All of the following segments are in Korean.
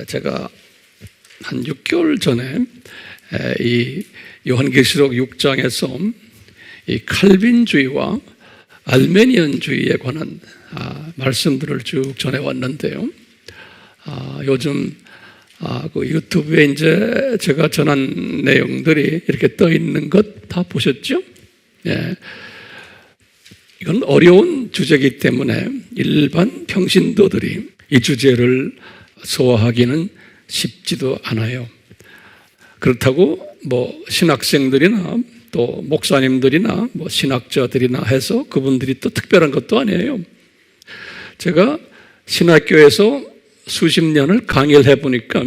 제가 한 6개월 전에 이 요한계시록 6장에서 이 칼빈주의와 알메니언주의에 관한 말씀들을 쭉 전해왔는데요. 요즘 그 유튜브에 이제 제가 전한 내용들이 이렇게 떠 있는 것 다 보셨죠? 예. 이건 어려운 주제이기 때문에 일반 평신도들이 이 주제를 소화하기는 쉽지도 않아요. 그렇다고 신학생들이나 또 목사님들이나 신학자들이나 해서 그분들이 또 특별한 것도 아니에요. 제가 신학교에서 수십 년을 강의를 해보니까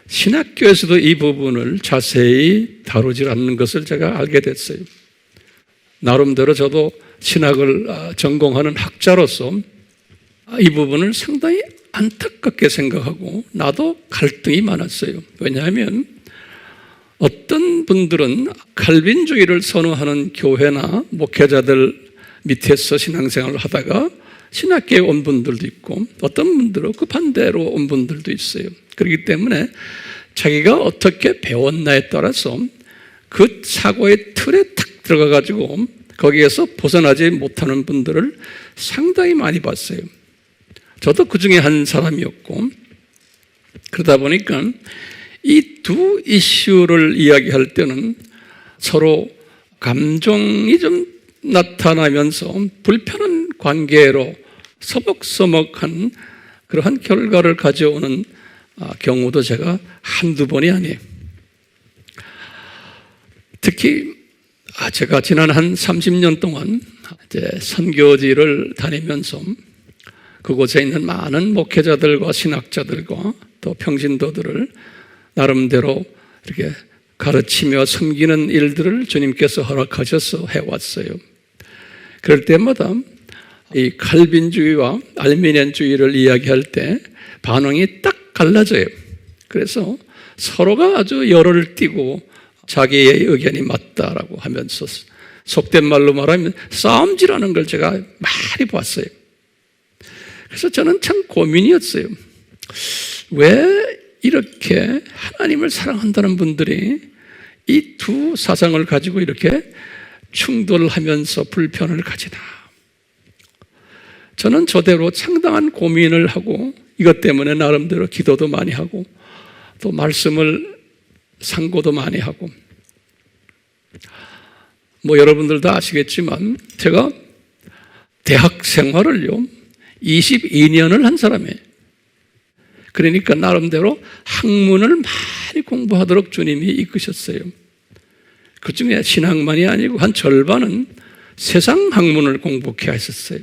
신학교에서도 이 부분을 자세히 다루지 않는 것을 제가 알게 됐어요. 나름대로 저도 신학을 전공하는 학자로서 이 부분을 상당히 안타깝게 생각하고 나도 갈등이 많았어요. 왜냐하면 어떤 분들은 칼빈주의를 선호하는 교회나 목회자들 밑에서 신앙생활을 하다가 신학교에 온 분들도 있고 어떤 분들은 그 반대로 온 분들도 있어요. 그렇기 때문에 자기가 어떻게 배웠나에 따라서 그 사고의 틀에 탁 들어가가지고 거기에서 벗어나지 못하는 분들을 상당히 많이 봤어요. 저도 그 중에 한 사람이었고, 그러다 보니까 이 두 이슈를 이야기할 때는 서로 감정이 좀 나타나면서 불편한 관계로 서먹서먹한 그러한 결과를 가져오는 경우도 제가 한두 번이 아니에요. 특히 제가 지난 한 30년 동안 이제 선교지를 다니면서 그곳에 있는 많은 목회자들과 신학자들과 또 평신도들을 나름대로 이렇게 가르치며 섬기는 일들을 주님께서 허락하셔서 해왔어요. 그럴 때마다 이 칼빈주의와 알메니안주의를 이야기할 때 반응이 딱 갈라져요. 그래서 서로가 아주 열을 띠고 자기의 의견이 맞다라고 하면서 속된 말로 말하면 싸움질하는 걸 제가 많이 봤어요. 그래서 저는 참 고민이었어요. 왜 이렇게 하나님을 사랑한다는 분들이 이 두 사상을 가지고 이렇게 충돌하면서 불편을 가지나. 저는 저대로 상당한 고민을 하고 이것 때문에 나름대로 기도도 많이 하고 또 말씀을 상고도 많이 하고 여러분들도 아시겠지만 제가 대학 생활을요 22년을 한 사람이에요. 그러니까 나름대로 학문을 많이 공부하도록 주님이 이끄셨어요. 그 중에 신학만이 아니고 한 절반은 세상 학문을 공부케 하셨어요.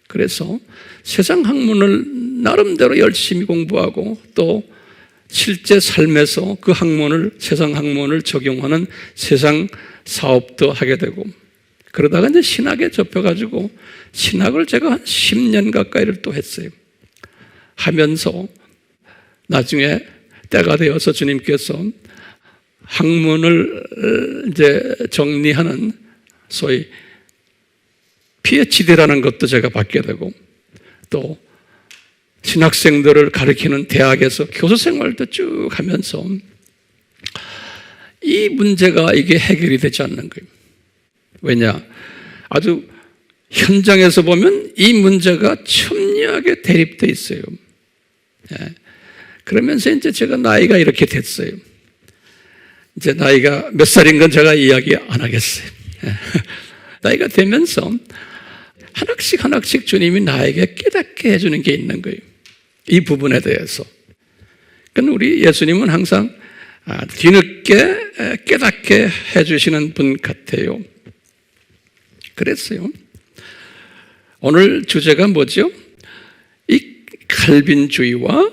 그래서 세상 학문을 나름대로 열심히 공부하고 또 실제 삶에서 그 학문을, 세상 학문을 적용하는 세상 사업도 하게 되고 그러다가 이제 신학에 접혀가지고 신학을 제가 한 10년 가까이를 또 했어요. 하면서 나중에 때가 되어서 주님께서 학문을 이제 정리하는 소위 PhD라는 것도 제가 받게 되고 또 신학생들을 가르치는 대학에서 교수 생활도 쭉 하면서 이 문제가 이게 해결이 되지 않는 거예요. 왜냐? 아주 현장에서 보면 이 문제가 첨예하게 대립되어 있어요. 예. 그러면서 이제 제가 나이가 이렇게 됐어요. 이제 나이가 몇 살인 건 제가 이야기 안 하겠어요. 예. 나이가 되면서 하나씩 주님이 나에게 깨닫게 해주는 게 있는 거예요. 이 부분에 대해서. 그러니까 우리 예수님은 항상 뒤늦게 깨닫게 해주시는 분 같아요. 그랬어요. 오늘 주제가 뭐죠? 이 칼빈주의와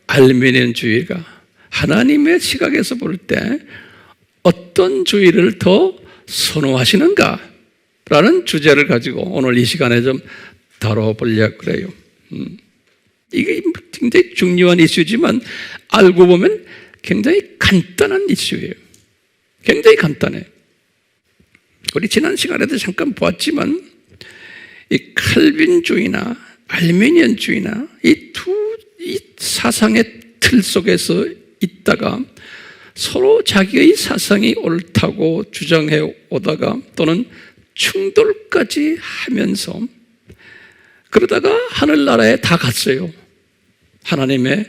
알메니안주의가 하나님의 시각에서 볼 때 어떤 주의를 더 선호하시는가? 라는 주제를 가지고 오늘 이 시간에 좀 다뤄보려고 그래요. 이게 굉장히 중요한 이슈지만 알고 보면 굉장히 간단한 이슈예요. 굉장히 간단해요. 우리 지난 시간에도 잠깐 보았지만 이 칼빈주의나 알메니안주의나 이 사상의 틀 속에서 있다가 서로 자기의 사상이 옳다고 주장해 오다가 또는 충돌까지 하면서 그러다가 하늘나라에 다 갔어요. 하나님의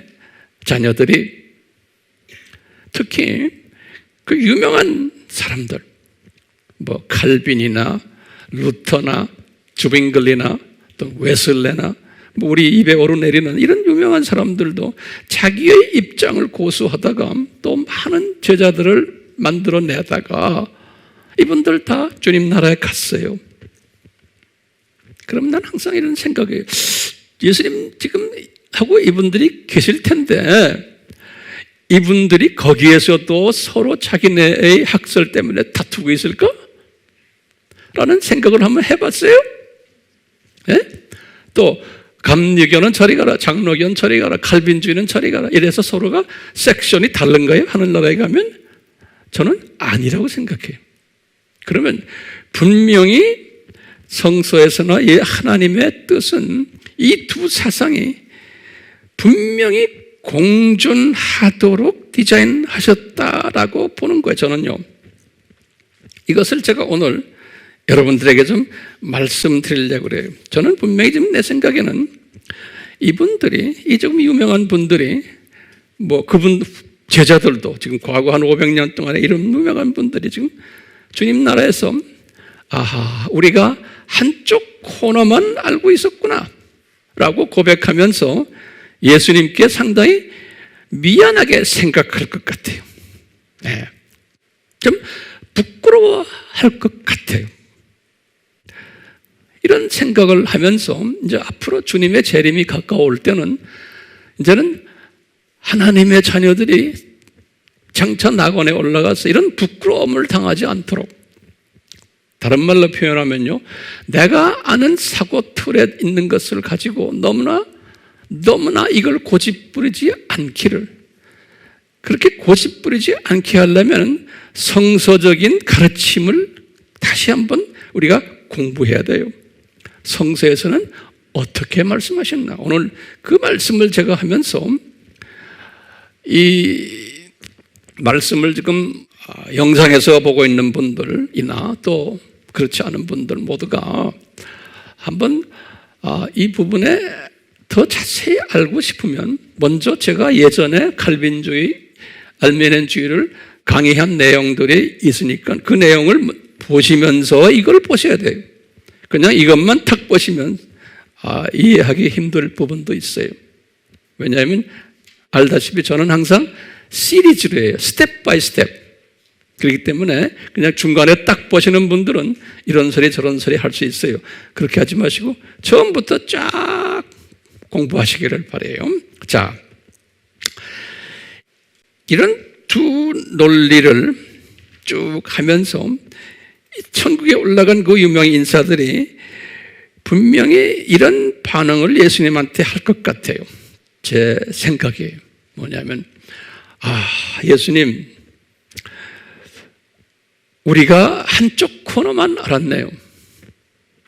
자녀들이. 특히 그 유명한 사람들, 뭐 칼빈이나 루터나 주빙글리나 또 웨슬레나 뭐 우리 입에 오르내리는 이런 유명한 사람들도 자기의 입장을 고수하다가 또 많은 제자들을 만들어내다가 이분들 다 주님 나라에 갔어요. 그럼 난 항상 이런 생각이에요. 예수님 지금 하고 이분들이 계실 텐데 이분들이 거기에서도 서로 자기네의 학설 때문에 다투고 있을까? 라는 생각을 한번 해봤어요? 네? 또 감리교는 저리 가라, 장로교는 저리 가라, 칼빈주의는 저리 가라 이래서 서로가 섹션이 다른가요? 하늘나라에 가면? 저는 아니라고 생각해요. 그러면 분명히 성서에서나 이 하나님의 뜻은 이 두 사상이 분명히 공존하도록 디자인하셨다라고 보는 거예요. 저는요. 이것을 제가 오늘 여러분들에게 좀 말씀드리려고 그래요. 저는 분명히 지금 내 생각에는 이분들이, 이 조금 유명한 분들이, 뭐 그분 제자들도 지금 과거 한 500년 동안에 이런 유명한 분들이 지금 주님 나라에서 아하, 우리가 한쪽 코너만 알고 있었구나 라고 고백하면서 예수님께 상당히 미안하게 생각할 것 같아요. 네. 좀 부끄러워할 것 같아요. 이런 생각을 하면서 이제 앞으로 주님의 재림이 가까울 때는 이제는 하나님의 자녀들이 장차 낙원에 올라가서 이런 부끄러움을 당하지 않도록, 다른 말로 표현하면요, 내가 아는 사고 틀에 있는 것을 가지고 너무나 이걸 고집부리지 않기를, 그렇게 고집부리지 않게 하려면 성서적인 가르침을 다시 한번 우리가 공부해야 돼요. 성서에서는 어떻게 말씀하셨나? 오늘 그 말씀을 제가 하면서 이 말씀을 지금 영상에서 보고 있는 분들이나 또 그렇지 않은 분들 모두가 한번 이 부분에 더 자세히 알고 싶으면 먼저 제가 예전에 칼빈주의, 알메니안주의를 강의한 내용들이 있으니까 그 내용을 보시면서 이걸 보셔야 돼요. 그냥 이것만 탁 보시면 이해하기 힘들 부분도 있어요. 왜냐하면 알다시피 저는 항상 시리즈로 해요. 스텝 바이 스텝. 그렇기 때문에 그냥 중간에 딱 보시는 분들은 이런 소리 저런 소리 할 수 있어요. 그렇게 하지 마시고 처음부터 쫙 공부하시기를 바라요. 자, 이런 두 논리를 쭉 하면서 천국에 올라간 그 유명 인사들이 분명히 이런 반응을 예수님한테 할 것 같아요. 제 생각이에요. 뭐냐면 예수님, 우리가 한쪽 코너만 알았네요.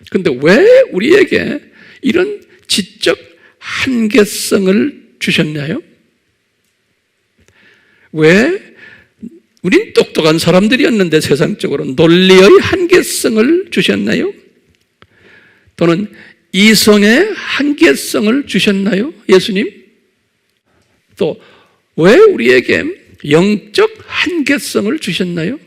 근데 왜 우리에게 이런 지적 한계성을 주셨나요? 왜? 우린 똑똑한 사람들이었는데 세상적으로 논리의 한계성을 주셨나요? 또는 이성의 한계성을 주셨나요? 예수님? 또 왜 우리에게 영적 한계성을 주셨나요?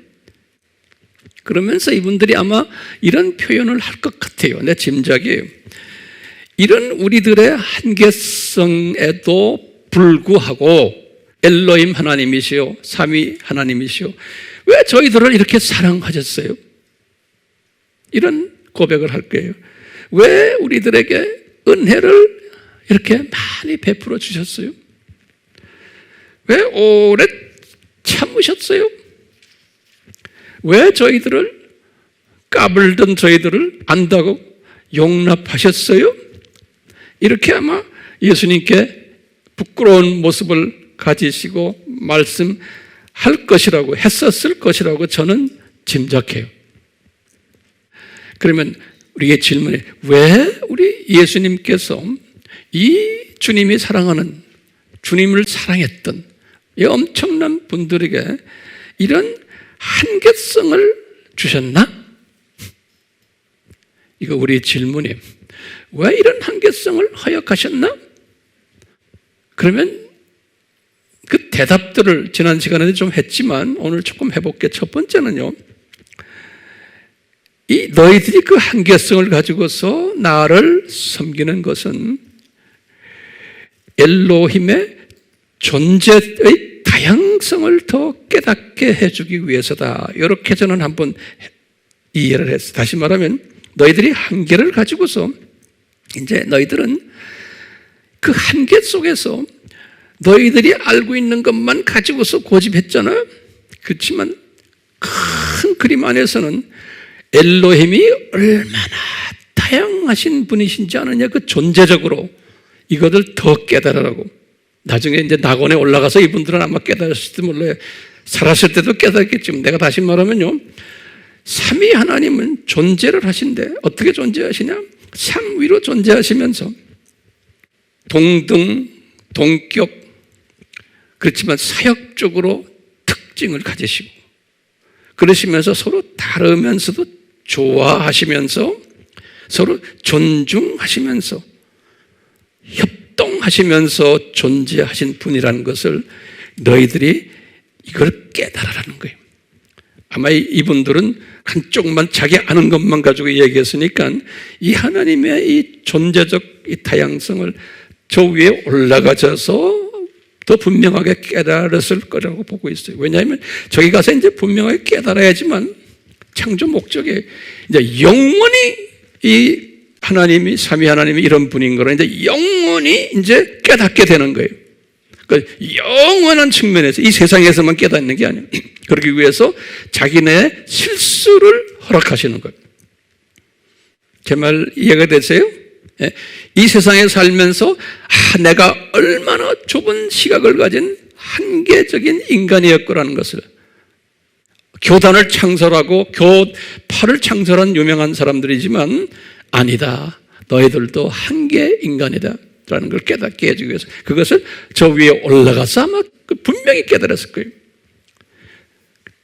그러면서 이분들이 아마 이런 표현을 할 것 같아요. 내 짐작이에요. 이런 우리들의 한계성에도 불구하고 엘로힘 하나님이시오, 삼위 하나님이시오, 왜 저희들을 이렇게 사랑하셨어요? 이런 고백을 할 거예요. 왜 우리들에게 은혜를 이렇게 많이 베풀어 주셨어요? 왜 오래 참으셨어요? 왜 저희들을, 까불던 저희들을 안다고 용납하셨어요? 이렇게 아마 예수님께 부끄러운 모습을 가지시고 말씀할 것이라고, 했었을 것이라고 저는 짐작해요. 그러면 우리의 질문이, 왜 우리 예수님께서 이 주님이 사랑하는 주님을 사랑했던 이 엄청난 분들에게 이런 한계성을 주셨나? 이거 우리 질문이에요. 왜 이런 한계성을 허락하셨나? 그러면 그 대답들을 지난 시간에 좀 했지만 오늘 조금 해볼게요. 첫 번째는요, 이 너희들이 그 한계성을 가지고서 나를 섬기는 것은 엘로힘의 존재의 다양성을 더 깨닫게 해주기 위해서다. 이렇게 저는 한번 이해를 했어요. 다시 말하면 너희들이 한계를 가지고서 이제 너희들은 그 한계 속에서 너희들이 알고 있는 것만 가지고서 고집했잖아요. 그렇지만 큰 그림 안에서는 엘로힘이 얼마나 다양하신 분이신지 아느냐, 그 존재적으로 이것을 더 깨달으라고. 나중에 이제 낙원에 올라가서 이분들은 아마 깨달았을지도 몰라요. 살았을 때도 깨닫겠지만, 내가 다시 말하면요, 삼위 하나님은 존재를 하신대. 어떻게 존재하시냐? 상 위로 존재하시면서 동등, 동격, 그렇지만 사역적으로 특징을 가지시고, 그러시면서 서로 다르면서도 좋아하시면서 서로 존중하시면서 협동하시면서 존재하신 분이라는 것을 너희들이 이걸 깨달으라는 거예요. 아마 이분들은 한쪽만 자기 아는 것만 가지고 얘기했으니까 이 하나님의 이 존재적 이 다양성을 저 위에 올라가셔서 더 분명하게 깨달았을 거라고 보고 있어요. 왜냐하면 저기 가서 이제 분명하게 깨달아야지만 창조 목적에 이제 영원히 이 하나님이, 삼위 하나님이 이런 분인 거라 이제 영원히 이제 깨닫게 되는 거예요. 그러니까 영원한 측면에서 이 세상에서만 깨닫는 게 아니에요. 그러기 위해서 자기네 실수를 허락하시는 거예요. 제 말 이해가 되세요? 이 세상에 살면서 내가 얼마나 좁은 시각을 가진 한계적인 인간이었구라는 것을, 교단을 창설하고 교파를 창설한 유명한 사람들이지만 아니다, 너희들도 한계 인간이다 라는 걸 깨닫게 해주기 위해서 그것을 저 위에 올라가서 아마 분명히 깨달았을 거예요.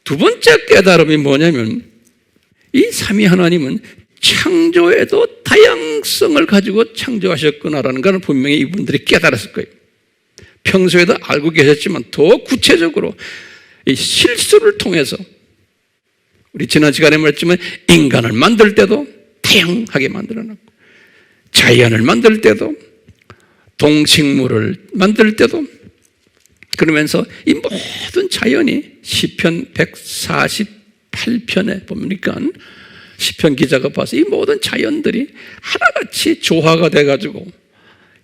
두 번째 깨달음이 뭐냐면 이 삼위 하나님은 창조에도 다양성을 가지고 창조하셨구나라는 걸 분명히 이분들이 깨달았을 거예요. 평소에도 알고 계셨지만 더 구체적으로 이 실수를 통해서, 우리 지난 시간에 말했지만 인간을 만들 때도 다양하게 만들어놨고, 자연을 만들 때도, 동식물을 만들 때도, 그러면서 이 모든 자연이 시편 148편에 보니까 시편 기자가 봐서 이 모든 자연들이 하나같이 조화가 돼가지고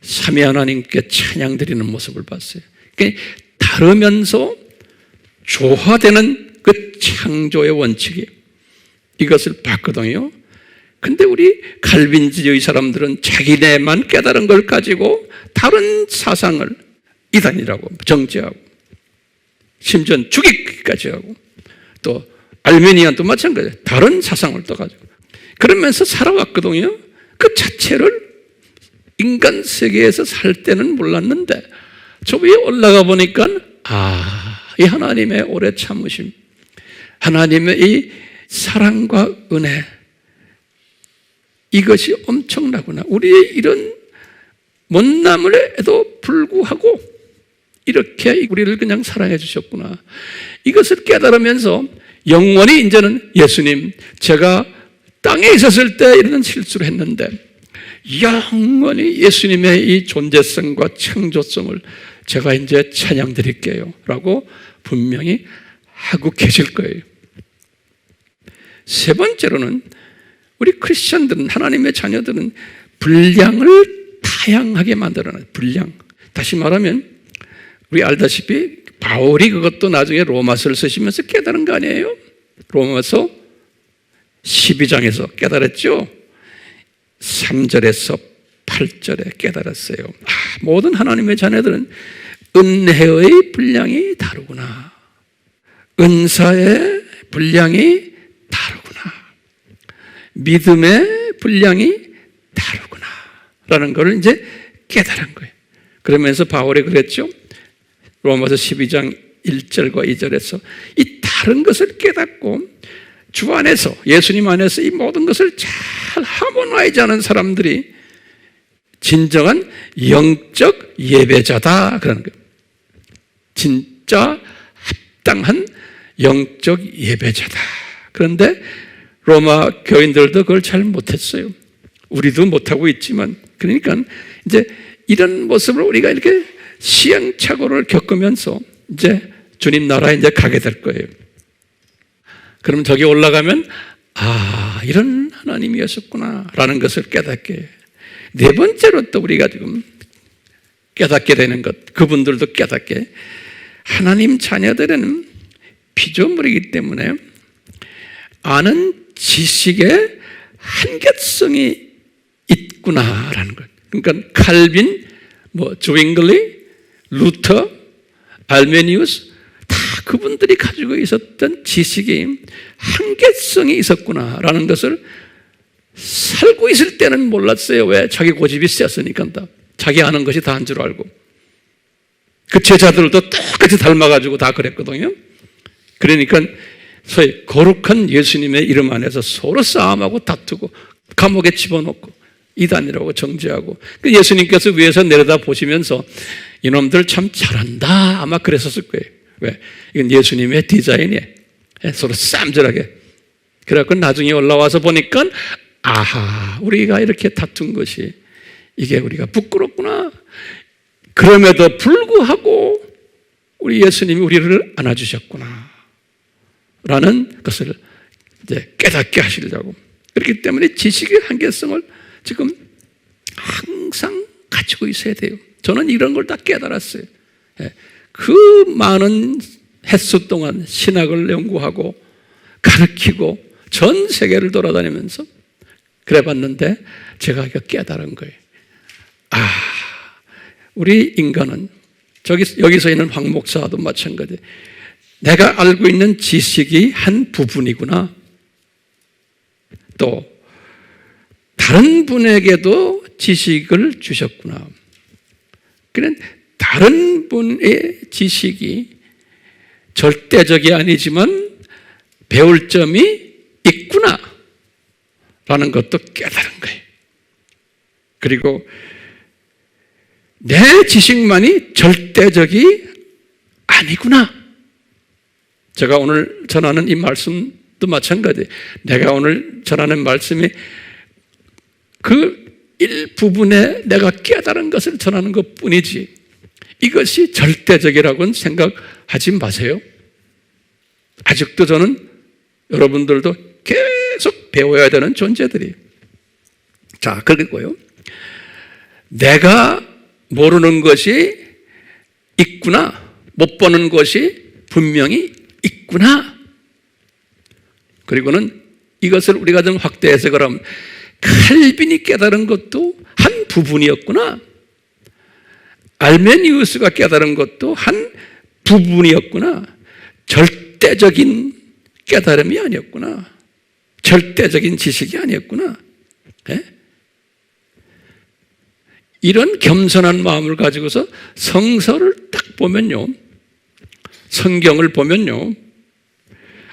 삼위 하나님께 찬양드리는 모습을 봤어요. 그러니까 다르면서 조화되는 그 창조의 원칙이 이것을 봤거든요. 근데 우리 칼빈주의 사람들은 자기네만 깨달은 걸 가지고 다른 사상을 이단이라고 정죄하고, 심지어 죽이기까지 하고, 또 알메니안도 마찬가지예요. 다른 사상을 또 가지고 그러면서 살아왔거든요. 그 자체를 인간 세계에서 살 때는 몰랐는데 저 위에 올라가 보니까 이 하나님의 오래 참으심, 하나님의 이 사랑과 은혜, 이것이 엄청나구나. 우리의 이런 못남에도 불구하고 이렇게 우리를 그냥 사랑해 주셨구나. 이것을 깨달으면서 영원히 이제는 예수님, 제가 땅에 있었을 때 이런 실수를 했는데 영원히 예수님의 이 존재성과 창조성을 제가 이제 찬양 드릴게요 라고 분명히 하고 계실 거예요. 세 번째로는 우리 크리스천들은, 하나님의 자녀들은 분량을 다양하게 만들어놔요. 분량. 다시 말하면 우리 알다시피 바울이 그것도 나중에 로마서를 쓰시면서 깨달은 거 아니에요? 로마서 12장에서 깨달았죠? 3절에서 8절에 깨달았어요. 모든 하나님의 자녀들은 은혜의 분량이 다르구나, 은사의 분량이 다르구나, 믿음의 분량이 다르구나 라는 걸 이제 깨달은 거예요. 그러면서 바울이 그랬죠. 로마서 12장 1절과 2절에서 이 다른 것을 깨닫고 주 안에서, 예수님 안에서 이 모든 것을 잘 하모나이즈 하는 사람들이 진정한 영적 예배자다 그러는 거예요. 진짜 합당한 영적 예배자다. 그런데 로마 교인들도 그걸 잘 못했어요. 우리도 못하고 있지만, 그러니까 이제 이런 모습을 우리가 이렇게 시행착오를 겪으면서 이제 주님 나라에 이제 가게 될 거예요. 그럼 저기 올라가면 이런 하나님이었었구나 라는 것을 깨닫게 해요. 네 번째로 또 우리가 지금 깨닫게 되는 것, 그분들도 깨닫게, 하나님 자녀들은 피조물이기 때문에 아는 지식의 한계성이 있구나라는 것. 그러니까 칼빈, 조잉글리, 루터, 알메니우스 다 그분들이 가지고 있었던 지식이 한계성이 있었구나라는 것을 살고 있을 때는 몰랐어요. 왜? 자기 고집이 셌으니까. 자기 아는 것이 다인 줄 알고. 그 제자들도 똑같이 닮아가지고 다 그랬거든요. 그러니까 소위 거룩한 예수님의 이름 안에서 서로 싸움하고 다투고 감옥에 집어넣고 이단이라고 정죄하고, 그 예수님께서 위에서 내려다 보시면서 이놈들 참 잘한다 아마 그랬었을 거예요. 왜? 이건 예수님의 디자인이에요. 서로 쌈절하게. 그래갖고 나중에 올라와서 보니까 우리가 이렇게 다툰 것이 이게 우리가 부끄럽구나. 그럼에도 불구하고 우리 예수님이 우리를 안아주셨구나 라는 것을 이제 깨닫게 하시려고. 그렇기 때문에 지식의 한계성을 지금 항상 가지고 있어야 돼요. 저는 이런 걸 다 깨달았어요. 그 많은 햇수 동안 신학을 연구하고 가르치고 전 세계를 돌아다니면서 그래 봤는데 제가 이거 깨달은 거예요. 우리 인간은 여기서 있는 황 목사도 마찬가지. 내가 알고 있는 지식이 한 부분이구나. 또 다른 분에게도 지식을 주셨구나. 그런 다른 분의 지식이 절대적이 아니지만 배울 점이 있구나 라는 것도 깨달은 거예요. 그리고 내 지식만이 절대적이 아니구나. 제가 오늘 전하는 이 말씀도 마찬가지. 내가 오늘 전하는 말씀이 그 일부분에 내가 깨달은 것을 전하는 것 뿐이지 이것이 절대적이라고는 생각하지 마세요. 아직도 저는 여러분들도 계속 배워야 되는 존재들이에요. 자, 그리고요, 내가 모르는 것이 있구나, 못 보는 것이 분명히 있구나. 그리고는 이것을 우리가 좀 확대 해석을 하면 칼빈이 깨달은 것도 한 부분이었구나. 알메니우스가 깨달은 것도 한 부분이었구나. 절대적인 깨달음이 아니었구나. 절대적인 지식이 아니었구나. 네? 이런 겸손한 마음을 가지고서 성서를 딱 보면요, 성경을 보면요,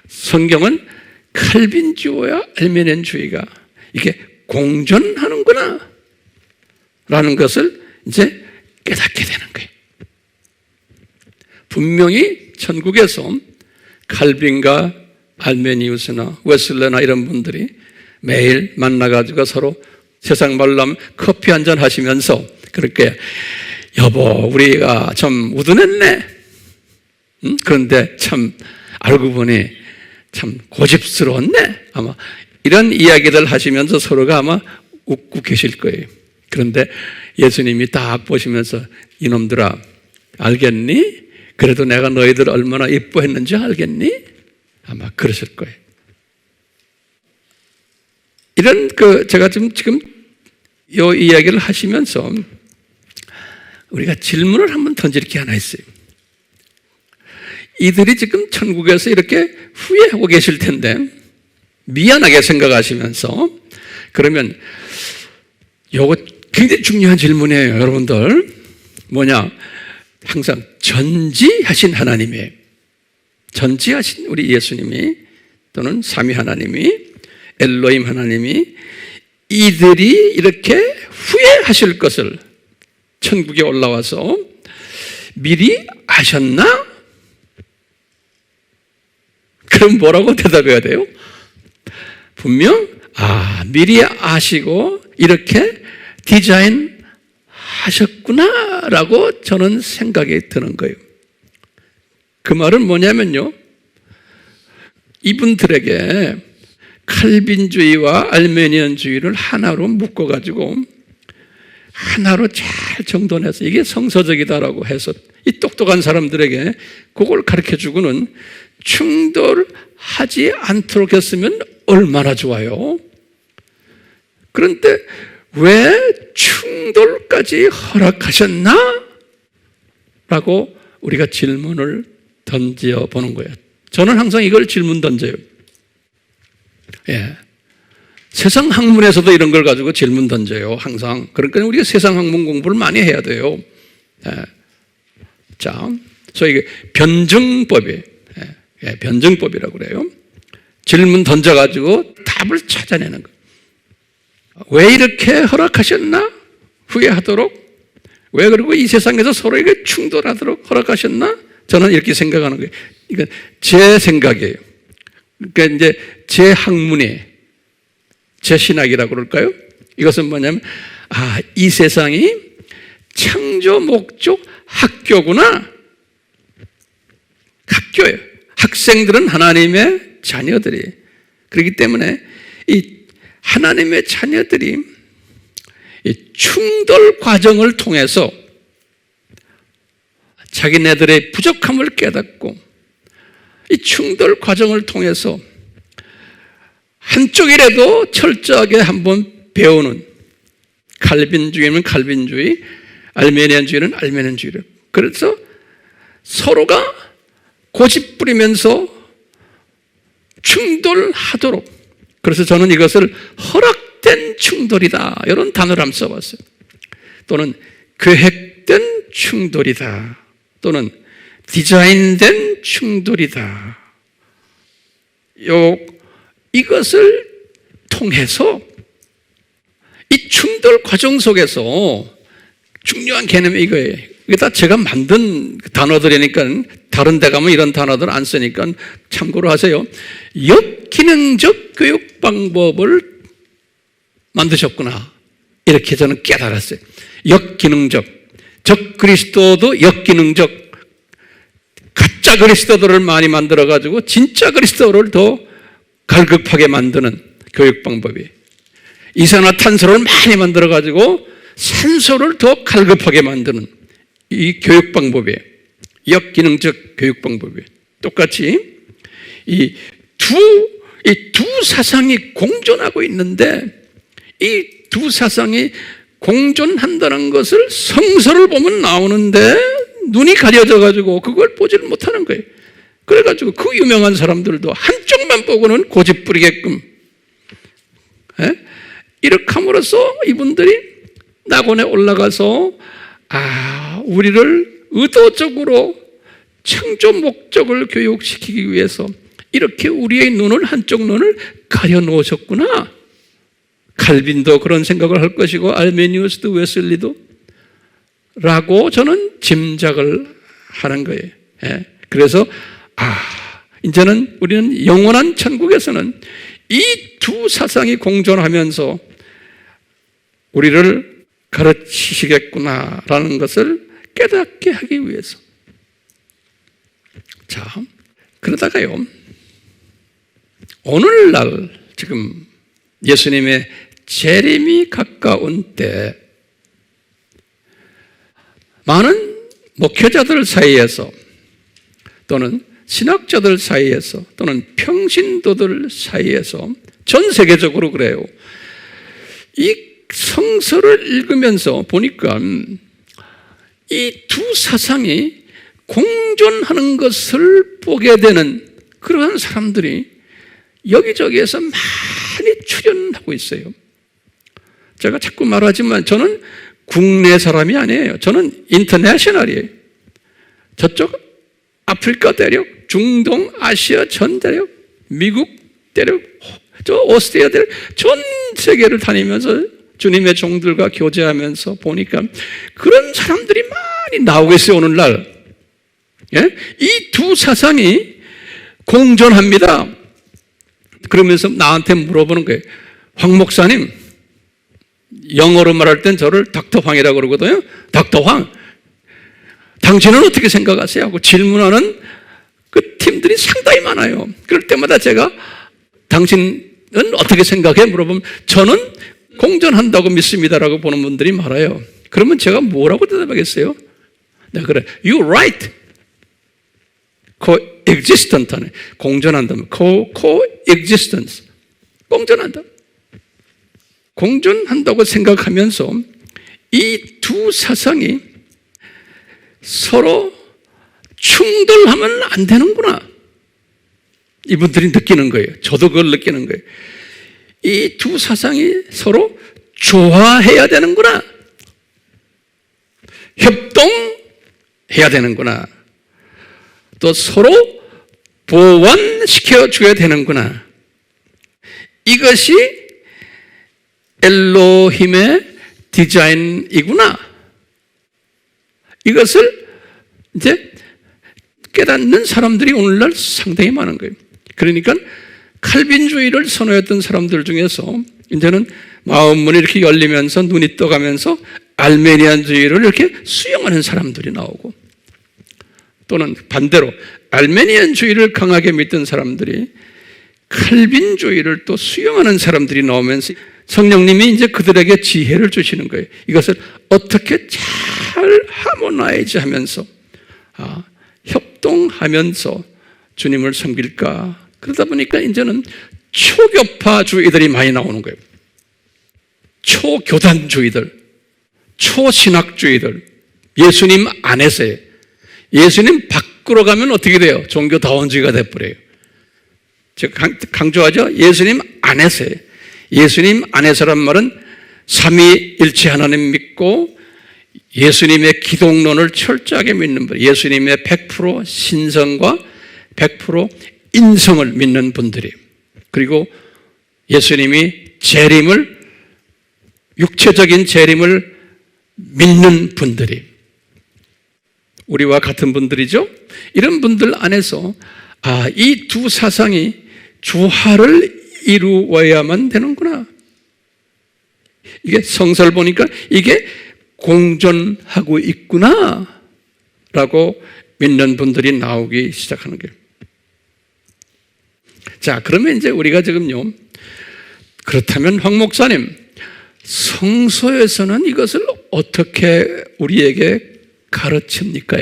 성경은 칼빈주의와 알메니안주의가 이게 공존하는구나 라는 것을 이제 깨닫게 되는 거예요. 분명히 천국에서 칼빈과 알메니우스나 웨슬레나 이런 분들이 매일 만나가지고 서로 세상 말로 하면 커피 한잔 하시면서 그렇게 여보 우리가 좀 우둔했네. 그런데 참 알고 보니 참 고집스러웠네. 아마 이런 이야기들 하시면서 서로가 아마 웃고 계실 거예요. 그런데 예수님이 딱 보시면서 이놈들아 알겠니? 그래도 내가 너희들 얼마나 이뻐했는지 알겠니? 아마 그러실 거예요. 이런 제가 지금 이 이야기를 하시면서 우리가 질문을 한번 던질 게 하나 있어요. 이들이 지금 천국에서 이렇게 후회하고 계실 텐데 미안하게 생각하시면서 그러면 요거 굉장히 중요한 질문이에요. 여러분들 뭐냐, 항상 전지하신 하나님의, 전지하신 우리 예수님이 또는 삼위 하나님이, 엘로힘 하나님이 이들이 이렇게 후회하실 것을 천국에 올라와서 미리 아셨나? 그럼 뭐라고 대답해야 돼요? 분명 미리 아시고 이렇게 디자인 하셨구나라고 저는 생각이 드는 거예요. 그 말은 뭐냐면요, 이분들에게 칼빈주의와 알메니언주의를 하나로 묶어가지고 하나로 잘 정돈해서 이게 성서적이다라고 해서 이 똑똑한 사람들에게 그걸 가르쳐주고는 충돌하지 않도록 했으면 얼마나 좋아요. 그런데 왜 충돌까지 허락하셨나? 라고 우리가 질문을 던져보는 거예요. 저는 항상 이걸 질문 던져요. 세상 학문에서도 이런 걸 가지고 질문 던져요, 항상. 그러니까 우리가 세상 학문 공부를 많이 해야 돼요. 자, 소위 변증법이, 변증법이라고 그래요. 질문 던져가지고 답을 찾아내는 거예요. 왜 이렇게 허락하셨나? 후회하도록? 왜 그리고 이 세상에서 서로에게 충돌하도록 허락하셨나? 저는 이렇게 생각하는 거예요. 이건 제 생각이에요. 그러니까 이제 제 학문이, 제 신학이라고 그럴까요? 이것은 뭐냐면, 이 세상이 창조 목적 학교구나. 학교예요. 학생들은 하나님의 자녀들이. 그렇기 때문에 이 하나님의 자녀들이 이 충돌 과정을 통해서 자기네들의 부족함을 깨닫고 이 충돌 과정을 통해서 한쪽이라도 철저하게 한번 배우는, 칼빈주의는 칼빈주의, 알메니안주의는 알메니안주의를. 그래서 서로가 고집 부리면서 충돌하도록. 그래서 저는 이것을 허락된 충돌이다, 이런 단어를 한번 써봤어요. 또는 계획된 충돌이다, 또는 디자인된 충돌이다. 이것을 통해서 이 충돌 과정 속에서 중요한 개념이 이거예요. 이게 다 제가 만든 단어들이니까 다른 데 가면 이런 단어들 안 쓰니까 참고로 하세요. 역기능적 교육 방법을 만드셨구나, 이렇게 저는 깨달았어요. 역기능적, 적 그리스도도 역기능적, 가짜 그리스도들을 많이 만들어가지고 진짜 그리스도를 더 갈급하게 만드는 교육 방법이, 이산화탄소를 많이 만들어가지고 산소를 더 갈급하게 만드는 이 교육 방법이, 역기능적 교육 방법이. 똑같이 이 두 사상이 공존하고 있는데, 이 두 사상이 공존한다는 것을 성서를 보면 나오는데 눈이 가려져가지고 그걸 보지를 못하는 거예요. 그래가지고 그 유명한 사람들도 한쪽만 보고는 고집 부리게끔, 이렇게 함으로써 이분들이 낙원에 올라가서 우리를 의도적으로 창조 목적을 교육시키기 위해서 이렇게 우리의 눈을, 한쪽 눈을 가려 놓으셨구나. 칼빈도 그런 생각을 할 것이고 알메니우스도 웨슬리도 라고 저는 짐작을 하는 거예요. 그래서 이제는 우리는 영원한 천국에서는 이 두 사상이 공존하면서 우리를 가르치시겠구나라는 것을 깨닫게 하기 위해서. 자, 그러다가요, 오늘날 지금 예수님의 재림이 가까운 때 많은 목회자들 사이에서 또는 신학자들 사이에서 또는 평신도들 사이에서 전 세계적으로 그래요. 이 성서를 읽으면서 보니까 이 두 사상이 공존하는 것을 보게 되는 그러한 사람들이 여기저기에서 많이 출연하고 있어요. 제가 자꾸 말하지만 저는 국내 사람이 아니에요. 저는 인터내셔널이에요. 저쪽 아프리카 대륙, 중동, 아시아 전 대륙, 미국 대륙, 저 오스트리아 대륙, 전 세계를 다니면서 주님의 종들과 교제하면서 보니까 그런 사람들이 많이 나오고 있어요, 오늘날. 예? 이 두 사상이 공존합니다. 그러면서 나한테 물어보는 거예요. 황 목사님, 영어로 말할 땐 저를 닥터 황이라고 그러거든요. 닥터 황, 당신은 어떻게 생각하세요? 하고 질문하는 그 팀들이 상당히 많아요. 그럴 때마다 제가 당신은 어떻게 생각해? 물어보면 저는 공존한다고 믿습니다라고 보는 분들이 많아요. 그러면 제가 뭐라고 대답하겠어요? 내가 그래, you're right. coexistent 하네. 공존한다면 coexistence. 공존한다. 공존한다고 생각하면서 이 두 사상이 서로 충돌하면 안 되는구나. 이분들이 느끼는 거예요. 저도 그걸 느끼는 거예요. 이 두 사상이 서로 조화해야 되는구나. 협동해야 되는구나. 또 서로 보완시켜 줘야 되는구나. 이것이 엘로힘의 디자인이구나. 이것을 이제 깨닫는 사람들이 오늘날 상당히 많은 거예요. 그러니까 칼빈주의를 선호했던 사람들 중에서 이제는 마음문이 이렇게 열리면서 눈이 떠가면서 알메니안주의를 이렇게 수용하는 사람들이 나오고, 또는 반대로 알메니안주의를 강하게 믿던 사람들이 칼빈주의를 또 수용하는 사람들이 나오면서 성령님이 이제 그들에게 지혜를 주시는 거예요. 이것을 어떻게 잘 하모나이즈 하면서 협동하면서 주님을 섬길까. 그러다 보니까 이제는 초교파주의들이 많이 나오는 거예요. 초교단주의들, 초신학주의들, 예수님 안에서요. 예수님 밖으로 가면 어떻게 돼요? 종교다원주의가 돼버려요. 제가 강조하죠. 예수님 안에서요. 예수님 안에서란 말은 삼위일체 하나님 믿고 예수님의 기독론을 철저하게 믿는 분, 예수님의 100% 신성과 100% 인성을 믿는 분들이, 그리고 예수님이 재림을, 육체적인 재림을 믿는 분들이 우리와 같은 분들이죠. 이런 분들 안에서 이 두 사상이 조화를 이루어야만 되는구나. 이게 성서를 보니까 이게 공존하고 있구나 라고 믿는 분들이 나오기 시작하는 거예요. 자, 그러면 이제 우리가 지금요, 그렇다면 황 목사님, 성서에서는 이것을 어떻게 우리에게 가르칩니까?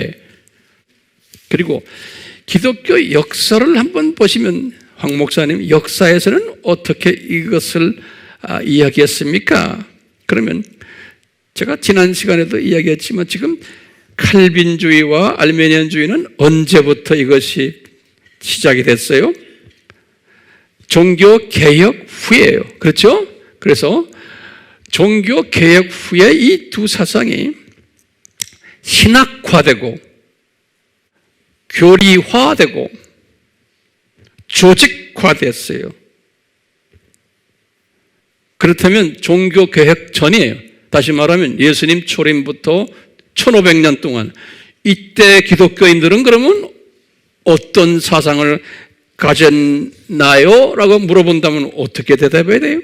그리고 기독교 역사를 한번 보시면 황 목사님, 역사에서는 어떻게 이것을 이야기했습니까? 그러면 제가 지난 시간에도 이야기했지만 지금 칼빈주의와 알메니안주의는 언제부터 이것이 시작이 됐어요? 종교개혁 후예요. 그렇죠? 그래서 종교개혁 후에 이 두 사상이 신학화되고 교리화되고 조직화됐어요. 그렇다면 종교개혁 전이에요. 다시 말하면 예수님 초림부터 1500년 동안 이때 기독교인들은 그러면 어떤 사상을 가졌나요? 라고 물어본다면 어떻게 대답해야 돼요?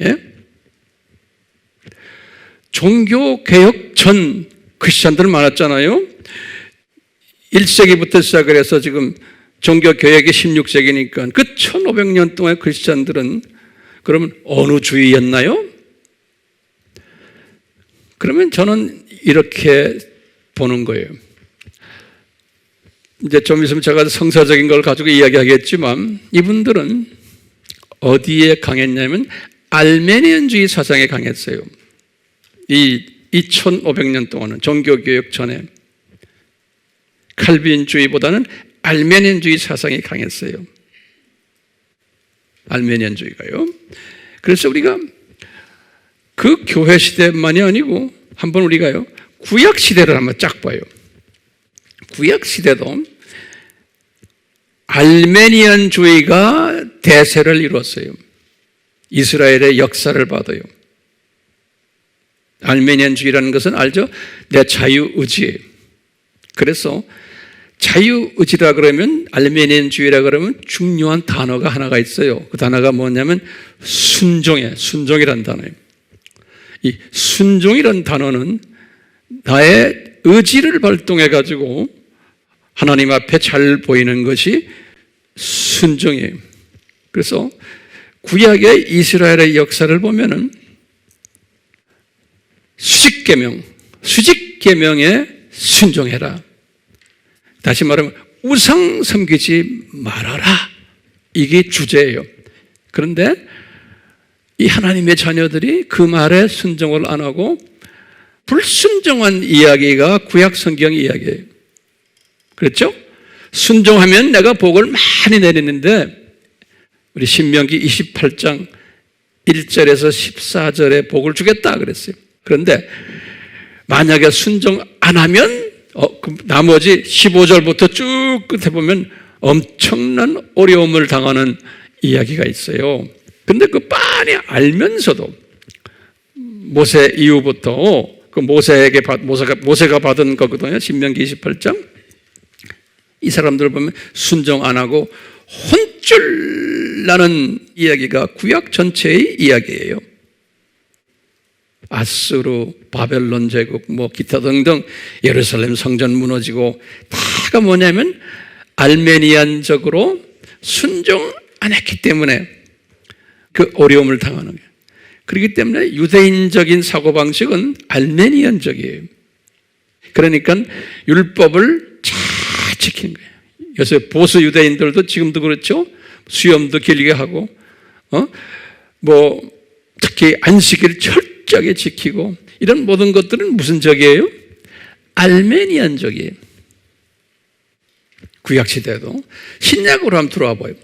예? 종교개혁 전 크리스찬들 많았잖아요. 1세기부터 시작을 해서 지금 종교개혁이 16세기니까 그 1500년 동안 크리스찬들은 그러면 어느 주의였나요? 그러면 저는 이렇게 보는 거예요. 이제 좀 있으면 제가 성서적인 걸 가지고 이야기하겠지만 이분들은 어디에 강했냐면 알메니안주의 사상에 강했어요. 이 2500년 동안은 종교개혁 전에 칼빈주의보다는 알메니안주의 사상이 강했어요. 알메니안주의가요. 그래서 우리가 그 교회 시대만이 아니고 한번 우리가요 구약 시대를 한번 쫙 봐요. 구약 시대도 알메니안주의가 대세를 이뤘어요. 이스라엘의 역사를 봐도요. 알메니안주의라는 것은 알죠? 내 자유의지예요. 그래서 자유의지라 그러면, 알메니안주의라 그러면 중요한 단어가 하나가 있어요. 그 단어가 뭐냐면 순종이에요. 순종이라는 단어예요. 이 순종이라는 단어는 나의 의지를 발동해 가지고 하나님 앞에 잘 보이는 것이 순종이에요. 그래서 구약의 이스라엘의 역사를 보면은 수직계명에 순종해라. 다시 말하면 우상 섬기지 말아라. 이게 주제예요. 그런데 이 하나님의 자녀들이 그 말에 순종을 안 하고 불순종한 이야기가 구약 성경 이야기예요. 그렇죠? 순종하면 내가 복을 많이 내리는데, 우리 신명기 28장 1절에서 14절에 복을 주겠다 그랬어요. 그런데 만약에 순종 안 하면 나머지 15절부터 쭉 끝에 보면 엄청난 어려움을 당하는 이야기가 있어요. 그런데 그 빤히 알면서도 모세 이후부터 그 모세가 받은 거거든요. 신명기 28장. 이 사람들 보면 순종 안 하고 혼쭐 나는 이야기가 구약 전체의 이야기예요. 아수르, 바벨론 제국, 기타 등등 예루살렘 성전 무너지고, 다가 뭐냐면 알메니안적으로 순종 안 했기 때문에 그 어려움을 당하는 거예요. 그렇기 때문에 유대인적인 사고방식은 알메니안적이에요. 그러니까 율법을 잘 지키는 거예요. 요새 보수 유대인들도 지금도 그렇죠. 수염도 길게 하고, 특히 안식일을 철저하게 지키고, 이런 모든 것들은 무슨 적이에요? 알메니안적이에요. 구약시대도. 신약으로 한번 들어와 봐요.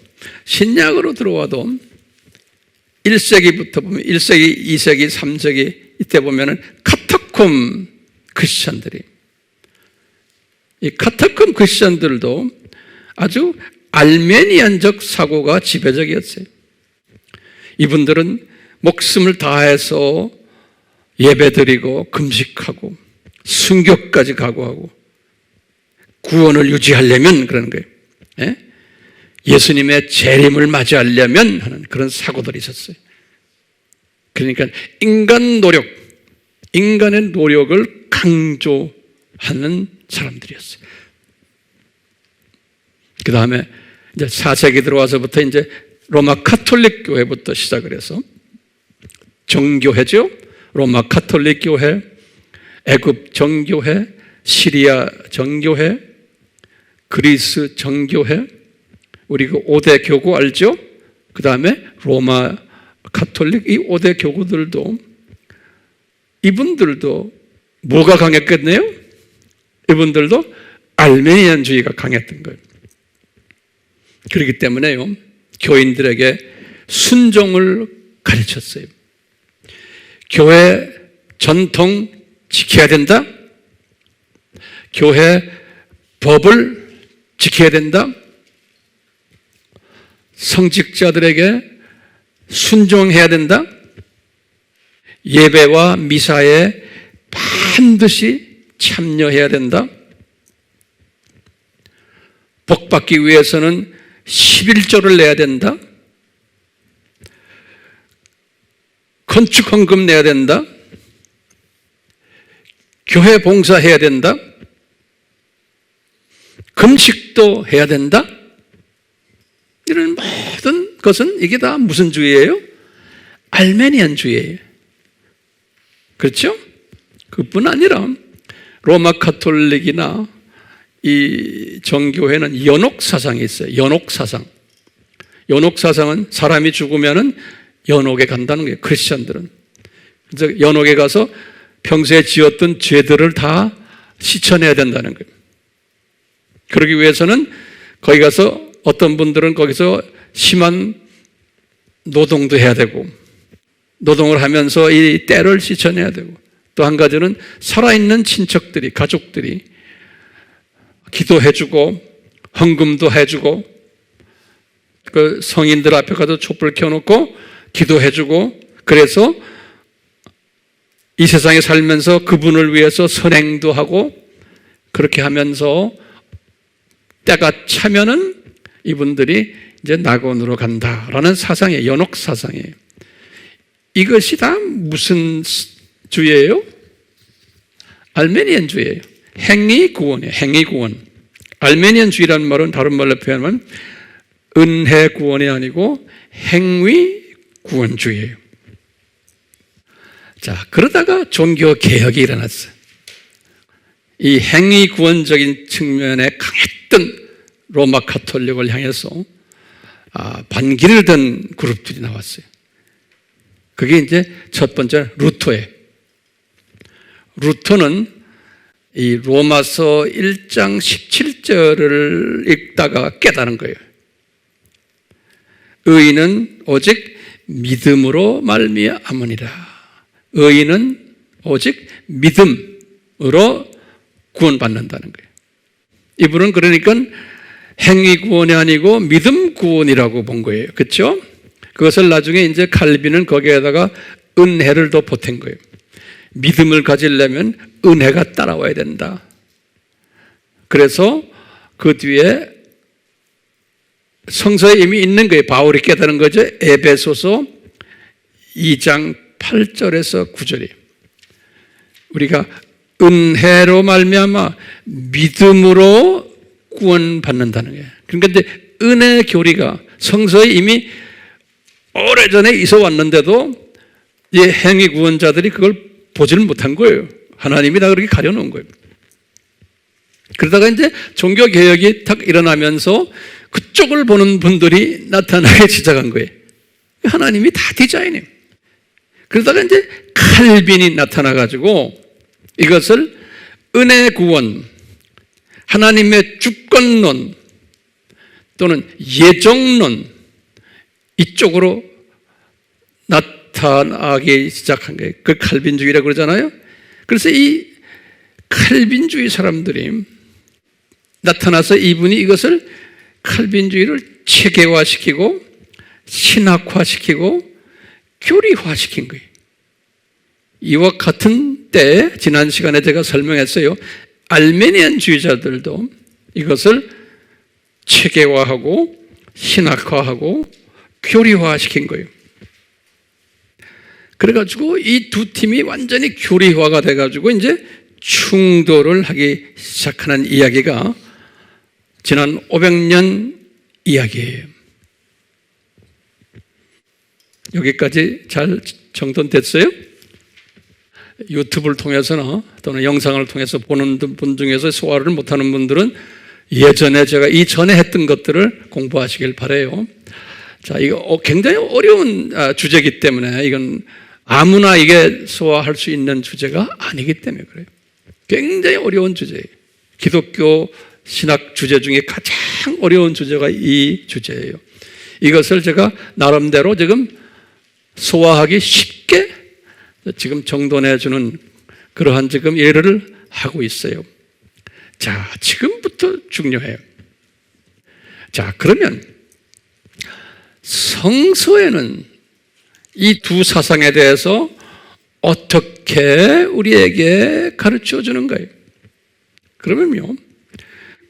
신약으로 들어와도 1세기부터 보면 1세기, 2세기, 3세기 이때 보면은 카타콤 크리스천들이, 이 카타콤 크리스천들도 아주 알메니안적 사고가 지배적이었어요. 이분들은 목숨을 다해서 예배드리고 금식하고 순교까지 각오하고 구원을 유지하려면 그러는 거예요. 예수님의 재림을 맞이하려면 하는 그런 사고들이 있었어요. 그러니까 인간의 노력을 강조하는 사람들이었어요. 그 다음에 이제 4세기 들어와서부터 이제 로마 가톨릭 교회부터 시작을 해서 정교회죠. 로마 가톨릭 교회, 애굽 정교회, 시리아 정교회, 그리스 정교회, 우리 그 5대 교구 알죠? 그 다음에 로마 가톨릭, 이 5대 교구들도, 이분들도 뭐가 강했겠네요? 이분들도 알메니안주의가 강했던 거예요. 그렇기 때문에요, 교인들에게 순종을 가르쳤어요. 교회 전통 지켜야 된다. 교회 법을 지켜야 된다. 성직자들에게 순종해야 된다. 예배와 미사에 반드시 참여해야 된다. 복받기 위해서는 11조를 내야 된다. 건축헌금 내야 된다. 교회 봉사해야 된다. 금식도 해야 된다. 이런 모든 것은 이게 다 무슨 주의예요? 알메니안주의예요. 그렇죠? 그뿐 아니라 로마 가톨릭이나 이 정교회는 연옥사상이 있어요. 연옥사상. 연옥사상은 사람이 죽으면은 연옥에 간다는 거예요. 크리스천들은. 그래서 연옥에 가서 평소에 지었던 죄들을 다 씻어내야 된다는 거예요. 그러기 위해서는 거기 가서 어떤 분들은 거기서 심한 노동도 해야 되고, 노동을 하면서 이 때를 씻어내야 되고, 또 한 가지는 살아있는 친척들이, 가족들이 기도해주고 헌금도 해주고 그 성인들 앞에 가서 촛불 켜놓고 기도해주고 그래서 이 세상에 살면서 그분을 위해서 선행도 하고 그렇게 하면서 때가 차면은 이분들이 이제 낙원으로 간다라는 사상이에요. 연옥 사상이에요. 이것이 다 무슨 주의예요? 알메니안주의예요. 행위구원이에요. 행위구원. 알메니안주의라는 말은 다른 말로 표현하면 은혜구원이 아니고 행위구원주의예요. 자, 그러다가 종교개혁이 일어났어요. 이 행위구원적인 측면에 강했던 로마 가톨릭을 향해서 반기를 든 그룹들이 나왔어요. 그게 이제 첫 번째 루터예요. 루터는 이 로마서 1장 17절을 읽다가 깨달은 거예요. 의인은 오직 믿음으로 말미암으니라. 의인은 오직 믿음으로 구원받는다는 거예요. 이분은 그러니까 행위 구원이 아니고 믿음 구원이라고 본 거예요. 그렇죠? 그것을 나중에 이제 칼빈은 거기에다가 은혜를 더 보탠 거예요. 믿음을 가지려면 은혜가 따라와야 된다. 그래서 그 뒤에 성서에 이미 있는 거예요. 바울이 깨달은 거죠. 에베소서 2장 8절에서 9절이에요. 우리가 은혜로 말미암아 믿음으로 구원받는다는 거예요. 그러니까 이제 은혜 교리가 성서에 이미 오래전에 있어 왔는데도 이 행위 구원자들이 그걸 보지를 못한 거예요. 하나님이 다 그렇게 가려놓은 거예요. 그러다가 이제 종교개혁이 딱 일어나면서 그쪽을 보는 분들이 나타나기 시작한 거예요. 하나님이 다 디자인해요. 그러다가 이제 칼빈이 나타나가지고 이것을 은혜 구원, 하나님의 주권론 또는 예정론 이쪽으로 나타나기 시작한 거예요. 그 칼빈주의라고 그러잖아요. 그래서 이 칼빈주의 사람들이 나타나서 이분이 이것을 칼빈주의를 체계화시키고 신학화시키고 교리화시킨 거예요. 이와 같은 때에 지난 시간에 제가 설명했어요. 알메니안주의자들도 이것을 체계화하고 신학화하고 교리화시킨 거예요. 그래가지고 이 두 팀이 완전히 교리화가 돼가지고 이제 충돌을 하기 시작하는 이야기가 지난 500년 이야기예요. 여기까지 잘 정돈됐어요? 유튜브를 통해서나 또는 영상을 통해서 보는 분 중에서 소화를 못하는 분들은 예전에 제가 이전에 했던 것들을 공부하시길 바라요. 자, 이거 굉장히 어려운 주제이기 때문에 이건 아무나 이게 소화할 수 있는 주제가 아니기 때문에 그래요. 굉장히 어려운 주제예요. 기독교 신학 주제 중에 가장 어려운 주제가 이 주제예요. 이것을 제가 나름대로 지금 소화하기 쉽게 지금 정돈해 주는 그러한 지금 예를 하고 있어요. 자, 지금부터 중요해요. 자, 그러면 성서에는 이 두 사상에 대해서 어떻게 우리에게 가르쳐 주는 거예요? 그러면요,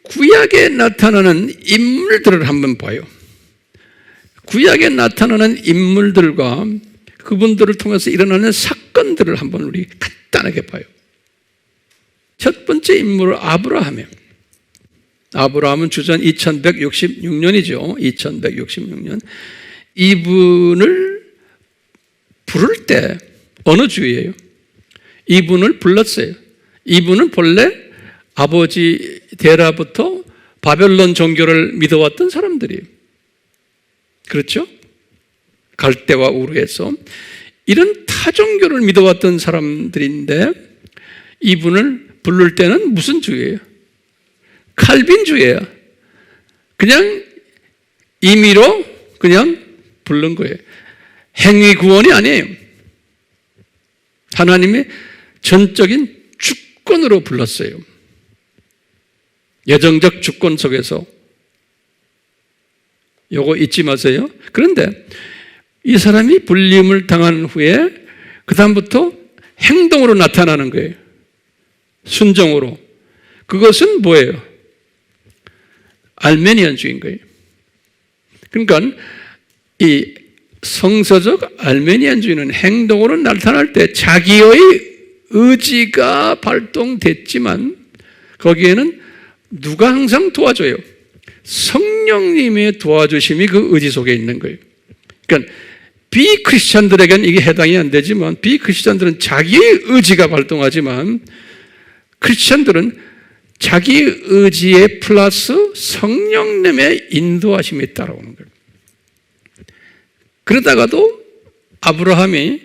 구약에 나타나는 인물들을 한번 봐요. 구약에 나타나는 인물들과 그분들을 통해서 일어나는 사건들을 한번 우리 간단하게 봐요. 첫 번째 인물은 아브라함이에요. 아브라함은 주전 2166년이죠. 2166년. 이분을 부를 때 어느 주예요? 이분을 불렀어요. 이분은 본래 아버지 데라부터 바벨론 종교를 믿어왔던 사람들이에요. 그렇죠? 갈대와 우르에서 이런 타종교를 믿어왔던 사람들인데 이분을 부를 때는 무슨 주예요? 칼빈주예요. 그냥 임의로 그냥 부른 거예요. 행위 구원이 아니에요. 하나님의 전적인 주권으로 불렀어요. 예정적 주권 속에서. 요거 잊지 마세요. 그런데 이 사람이 불림을 당한 후에 그 다음부터 행동으로 나타나는 거예요. 순종으로. 그것은 뭐예요? 알메니안주의인 거예요. 그러니까 이 성서적 알메니안주의는 행동으로 나타날 때 자기의 의지가 발동됐지만 거기에는 누가 항상 도와줘요? 성령님의 도와주심이 그 의지 속에 있는 거예요. 그러니까 비크리스찬들에게는 이게 해당이 안 되지만 비크리스찬들은 자기의 의지가 발동하지만 크리스찬들은 자기 의지에 플러스 성령님의 인도하심이 따라오는 거예요. 그러다가도 아브라함이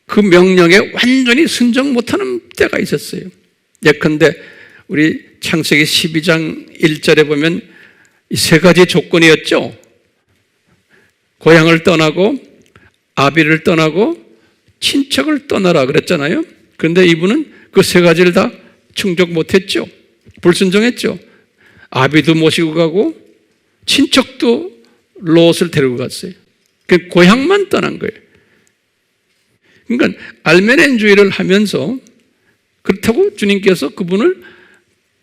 그 명령에 완전히 순종 못하는 때가 있었어요. 예컨대 우리 창세기 12장 1절에 보면 이 세 가지 조건이었죠. 고향을 떠나고 아비를 떠나고 친척을 떠나라 그랬잖아요. 그런데 이분은 그 세 가지를 다 충족 못했죠. 불순종했죠. 아비도 모시고 가고 친척도 롯을 데리고 갔어요. 그 고향만 떠난 거예요. 그러니까 알메니안주의를 하면서 그렇다고 주님께서 그분을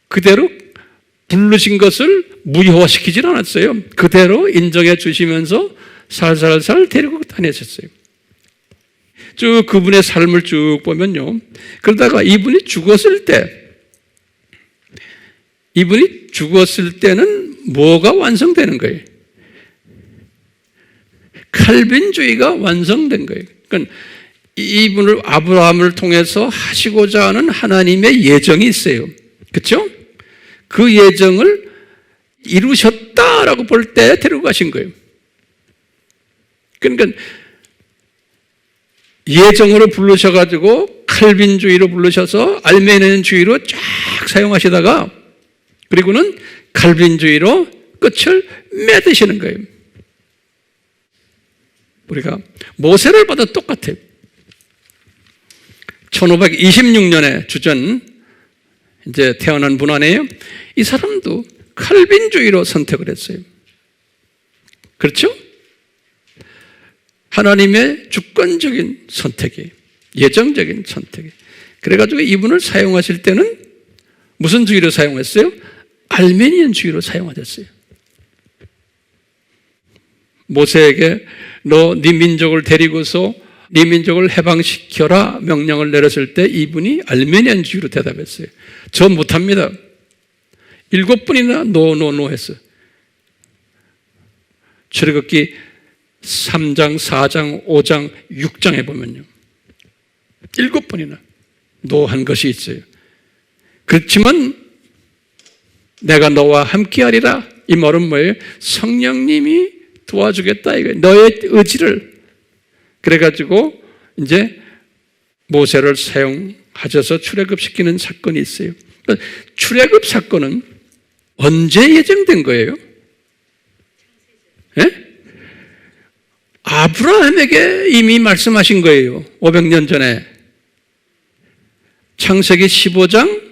그대로 부르신 것을 무효화시키질 않았어요. 그대로 인정해 주시면서 살살살 데리고 다니셨어요. 쭉 그분의 삶을 쭉 보면요. 그러다가 이분이 죽었을 때는 뭐가 완성되는 거예요? 칼빈주의가 완성된 거예요. 그러니까 이분을 아브라함을 통해서 하시고자 하는 하나님의 예정이 있어요. 그렇죠? 그 예정을 이루셨다라고 볼 때 데려가신 거예요. 그러니까 예정으로 부르셔가지고 칼빈주의로 부르셔서 알메니안주의로 쫙 사용하시다가 그리고는 칼빈주의로 끝을 맺으시는 거예요. 우리가 모세를 봐도 똑같아요. 1526년에 주전 이제 태어난 분 아니에요? 이 사람도 칼빈주의로 선택을 했어요. 그렇죠? 하나님의 주권적인 선택이에요. 예정적인 선택이에요. 그래가지고 이분을 사용하실 때는 무슨 주의로 사용했어요? 알메니안주의로 사용하셨어요. 모세에게 너 네 민족을 데리고서 네 민족을 해방시켜라 명령을 내렸을 때 이분이 알메니안주의로 대답했어요. 저 못합니다. 7번이나 노 했어요. 출애굽기 3장, 4장, 5장, 6장에 보면요. 7번이나 노한 것이 있어요. 그렇지만 내가 너와 함께하리라. 이 말은 뭐예요? 성령님이 도와주겠다 이거예요. 너의 의지를. 그래가지고 이제 모세를 사용하셔서 출애굽시키는 사건이 있어요. 그러니까 출애굽 사건은 언제 예정된 거예요? 예? 아브라함에게 이미 말씀하신 거예요. 500년 전에. 창세기 15장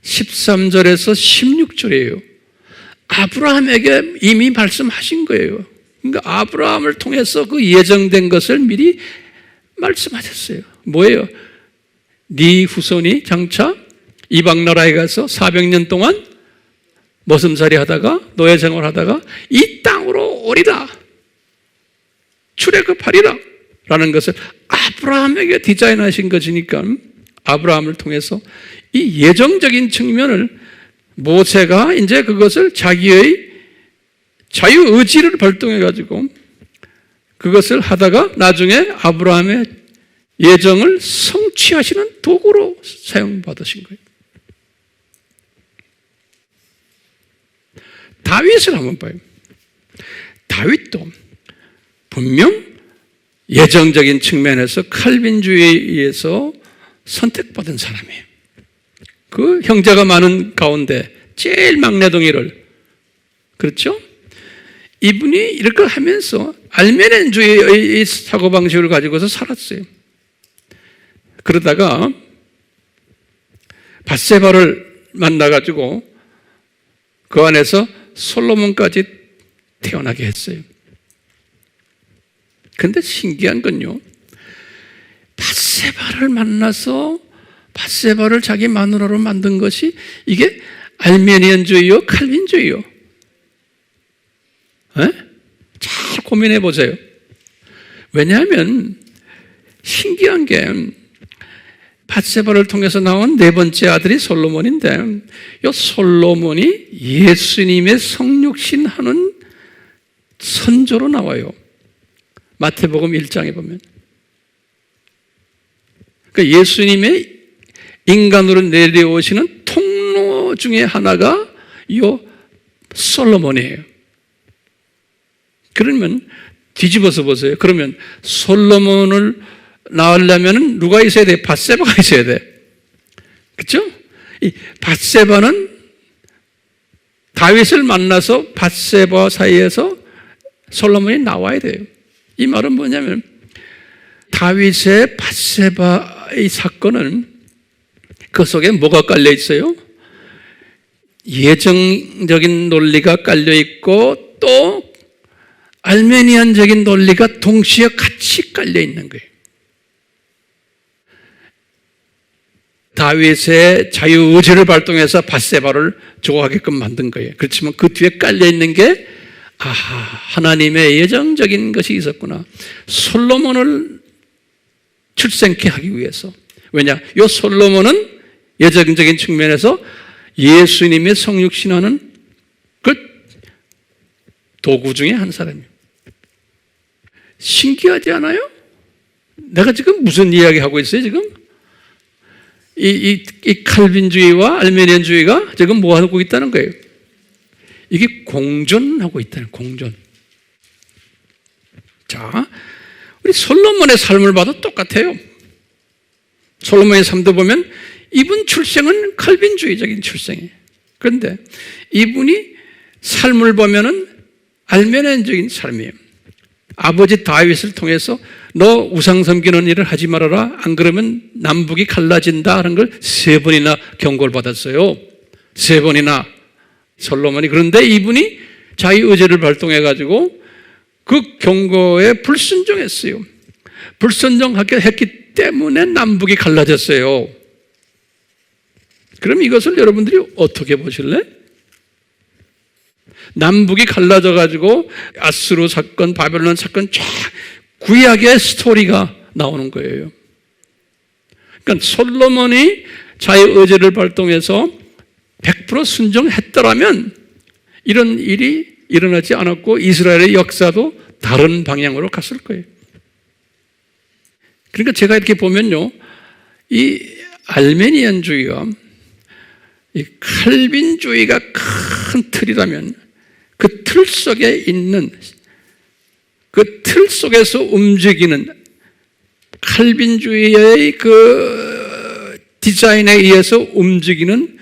13절에서 16절이에요. 아브라함에게 이미 말씀하신 거예요. 그러니까 아브라함을 통해서 그 예정된 것을 미리 말씀하셨어요. 뭐예요? 네 후손이 장차 이방 나라에 가서 400년 동안 머슴살이 하다가 노예 생활하다가 이 땅으로 오리라. 출애굽하리라 라는 것을 아브라함에게 디자인하신 것이니까 아브라함을 통해서 이 예정적인 측면을 모세가 이제 그것을 자기의 자유의지를 발동해가지고 그것을 하다가 나중에 아브라함의 예정을 성취하시는 도구로 사용받으신 거예요. 다윗을 한번 봐요. 다윗도 분명 예정적인 측면에서 칼빈주의에 의해서 선택받은 사람이에요. 그 형제가 많은 가운데 제일 막내동이를, 그렇죠? 이분이 이렇게 하면서 알메니안주의의 사고방식을 가지고서 살았어요. 그러다가 밧세바를 만나가지고 그 안에서 솔로몬까지 태어나게 했어요. 그런데 신기한 건요, 밧세바를 만나서 밧세바를 자기 마누라로 만든 것이 이게 알메니안주의요, 칼빈주의요? 잘 고민해 보세요. 왜냐하면 신기한 게 밧세바를 통해서 나온 네 번째 아들이 솔로몬인데, 이 솔로몬이 예수님의 성육신하는 선조로 나와요. 마태복음 1장에 보면. 그러니까 예수님의 인간으로 내려오시는 통로 중에 하나가 이 솔로몬이에요. 그러면 뒤집어서 보세요. 그러면 솔로몬을 낳으려면 누가 있어야 돼? 밧세바가 있어야 돼. 그렇죠? 이 밧세바는 다윗을 만나서 밧세바 사이에서 솔로몬이 나와야 돼요. 이 말은 뭐냐면 다윗의 밧세바의 사건은 그 속에 뭐가 깔려 있어요? 예정적인 논리가 깔려 있고 또 알메니안적인 논리가 동시에 같이 깔려 있는 거예요. 다윗의 자유의지를 발동해서 밧세바를 좋아하게끔 만든 거예요. 그렇지만 그 뒤에 깔려 있는 게 하나님의 예정적인 것이 있었구나. 솔로몬을 출생케 하기 위해서. 왜냐? 이 솔로몬은 예정적인 측면에서 예수님의 성육신하는 그 도구 중에 한 사람이에요. 신기하지 않아요? 내가 지금 무슨 이야기 하고 있어요, 지금? 이 칼빈주의와 알메니안주의가 지금 뭐 하고 있다는 거예요? 이게 공존하고 있다는, 공존. 자, 우리 솔로몬의 삶을 봐도 똑같아요. 솔로몬의 삶도 보면 이분 출생은 칼빈주의적인 출생이에요. 그런데 이분이 삶을 보면은 알메니안적인 삶이에요. 아버지 다윗을 통해서 너 우상 섬기는 일을 하지 말아라. 안 그러면 남북이 갈라진다 하는 걸 3번이나 경고를 받았어요. 3번이나 솔로몬이. 그런데 이분이 자유의지를 발동해가지고 그 경고에 불순종했어요. 불순종했기 때문에 남북이 갈라졌어요. 그럼 이것을 여러분들이 어떻게 보실래? 남북이 갈라져가지고 아수르 사건, 바벨론 사건 쫙 구약의 스토리가 나오는 거예요. 그러니까 솔로몬이 자유의지를 발동해서 100% 순종했더라면 이런 일이 일어나지 않았고 이스라엘의 역사도 다른 방향으로 갔을 거예요. 그러니까 제가 이렇게 보면요, 이 알메니안주의와 이 칼빈주의가 큰 틀이라면 그 틀 속에 있는, 그 틀 속에서 움직이는 칼빈주의의 그 디자인에 의해서 움직이는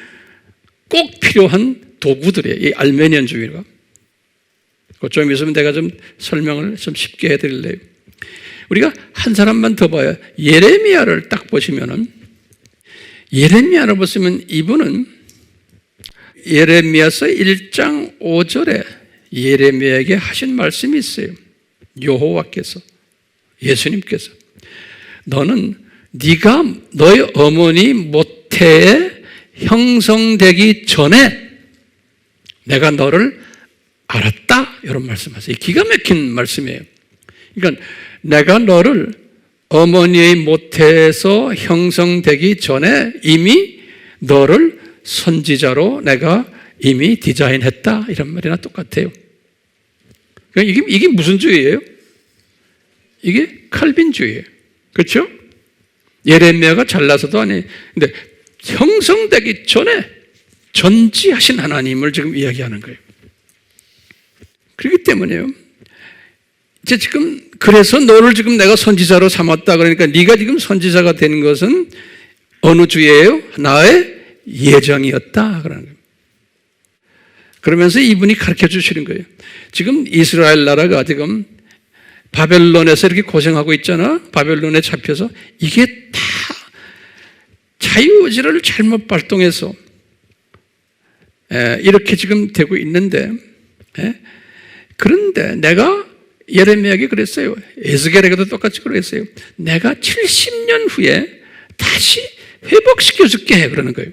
꼭 필요한 도구들이에요. 이 알메니안주의가. 좀 있으면 내가 좀 설명을 좀 쉽게 해드릴래요. 우리가 한 사람만 더 봐요. 예레미야를 딱 보시면은, 예레미야를 보시면 이분은 예레미야서 1장 5절에 예레미야에게 하신 말씀이 있어요. 여호와께서, 예수님께서 너는 네가 너의 어머니 모태에 형성되기 전에 내가 너를 알았다, 이런 말씀하세요. 기가 막힌 말씀이에요. 그러니까 내가 너를 어머니의 모태에서 형성되기 전에 이미 너를 선지자로 내가 이미 디자인했다, 이런 말이나 똑같아요. 그러니까 이게 무슨 주의예요? 이게 칼빈주의예요. 그렇죠? 예레미야가 잘나서도 아니, 근데 형성되기 전에 전지하신 하나님을 지금 이야기하는 거예요. 그렇기 때문에요, 이제 지금 그래서 너를 지금 내가 선지자로 삼았다, 그러니까 네가 지금 선지자가 된 것은 어느 주예요? 나의 예정이었다, 그러는 거예요. 그러면서 이분이 가르쳐 주시는 거예요. 지금 이스라엘 나라가 지금 바벨론에서 이렇게 고생하고 있잖아. 바벨론에 잡혀서. 이게 다 자유의지를 잘못 발동해서 이렇게 지금 되고 있는데, 그런데 내가 예레미야에게 그랬어요. 에스겔에게도 똑같이 그랬어요. 내가 70년 후에 다시 회복시켜 줄게 해, 그러는 거예요.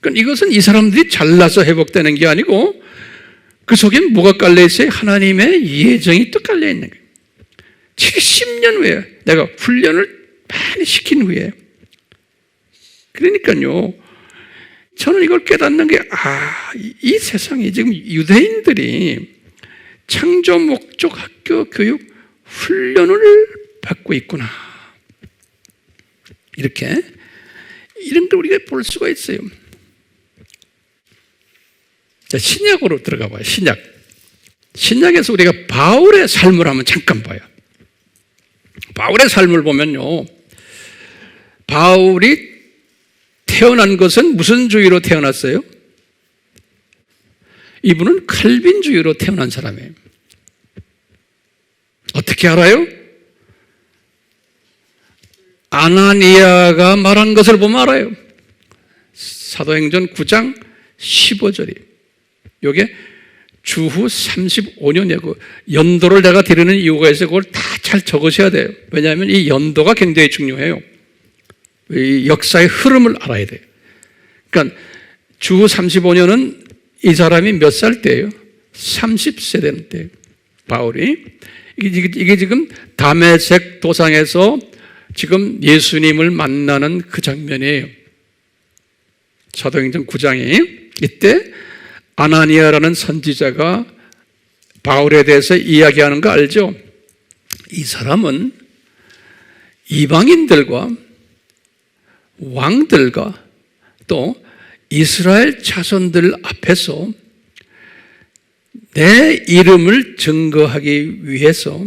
그러니까 이것은 이 사람들이 잘나서 회복되는 게 아니고 그 속엔 뭐가 깔려 있어요? 하나님의 예정이 또 깔려 있는 거예요. 70년 후에 내가 훈련을 많이 시킨 후에. 그러니까요, 저는 이걸 깨닫는 게, 이 세상에 지금 유대인들이 창조 목적 학교 교육 훈련을 받고 있구나. 이렇게, 이런 걸 우리가 볼 수가 있어요. 자, 신약으로 들어가 봐요. 신약에서 우리가 바울의 삶을 한번 잠깐 봐요. 바울의 삶을 보면요, 바울이 태어난 것은 무슨 주의로 태어났어요? 이분은 칼빈주의로 태어난 사람이에요. 어떻게 알아요? 아나니아가 말한 것을 보면 알아요. 사도행전 9장 15절이. 요게 주후 35년이에요. 그 연도를 내가 드리는 이유가 있어요. 그걸 다 잘 적으셔야 돼요. 왜냐하면 이 연도가 굉장히 중요해요. 이 역사의 흐름을 알아야 돼요. 그러니까 주후 35년은 이 사람이 몇 살 때예요? 30세 되는 때예요. 바울이. 이게 지금 다메섹 도상에서 지금 예수님을 만나는 그 장면이에요. 사도행전 9장이. 이때 아나니아라는 선지자가 바울에 대해서 이야기하는 거 알죠? 이 사람은 이방인들과 왕들과 또 이스라엘 자손들 앞에서 내 이름을 증거하기 위해서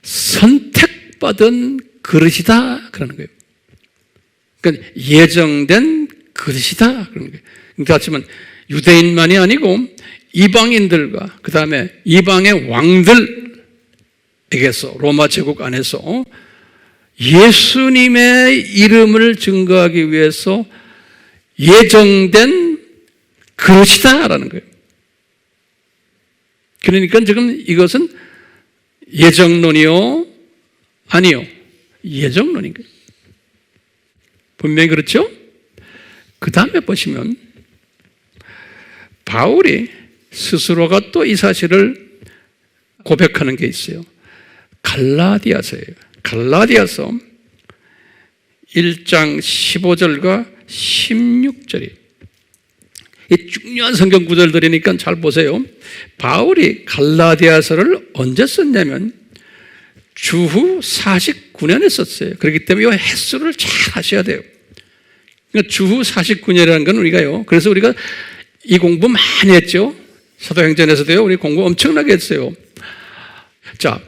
선택받은 그릇이다 그러는 거예요. 그러니까 예정된 그릇이다 그러는 거예요. 그러니까 하지만 유대인만이 아니고 이방인들과 그 다음에 이방의 왕들에게서 로마 제국 안에서 예수님의 이름을 증거하기 위해서 예정된 그릇이다라는 거예요. 그러니까 지금 이것은 예정론이요? 아니요. 예정론인 거예요. 분명히 그렇죠? 그 다음에 보시면 바울이 스스로가 또 이 사실을 고백하는 게 있어요. 갈라디아서예요. 갈라디아서 1장 15절과 16절이 이 중요한 성경 구절들이니까 잘 보세요. 바울이 갈라디아서를 언제 썼냐면 주후 49년에 썼어요. 그렇기 때문에 이 횟수를 잘 하셔야 돼요. 그러니까 주후 49년이라는 건 우리가요. 그래서 우리가 이 공부 많이 했죠. 사도행전에서도요. 우리 공부 엄청나게 했어요. 자,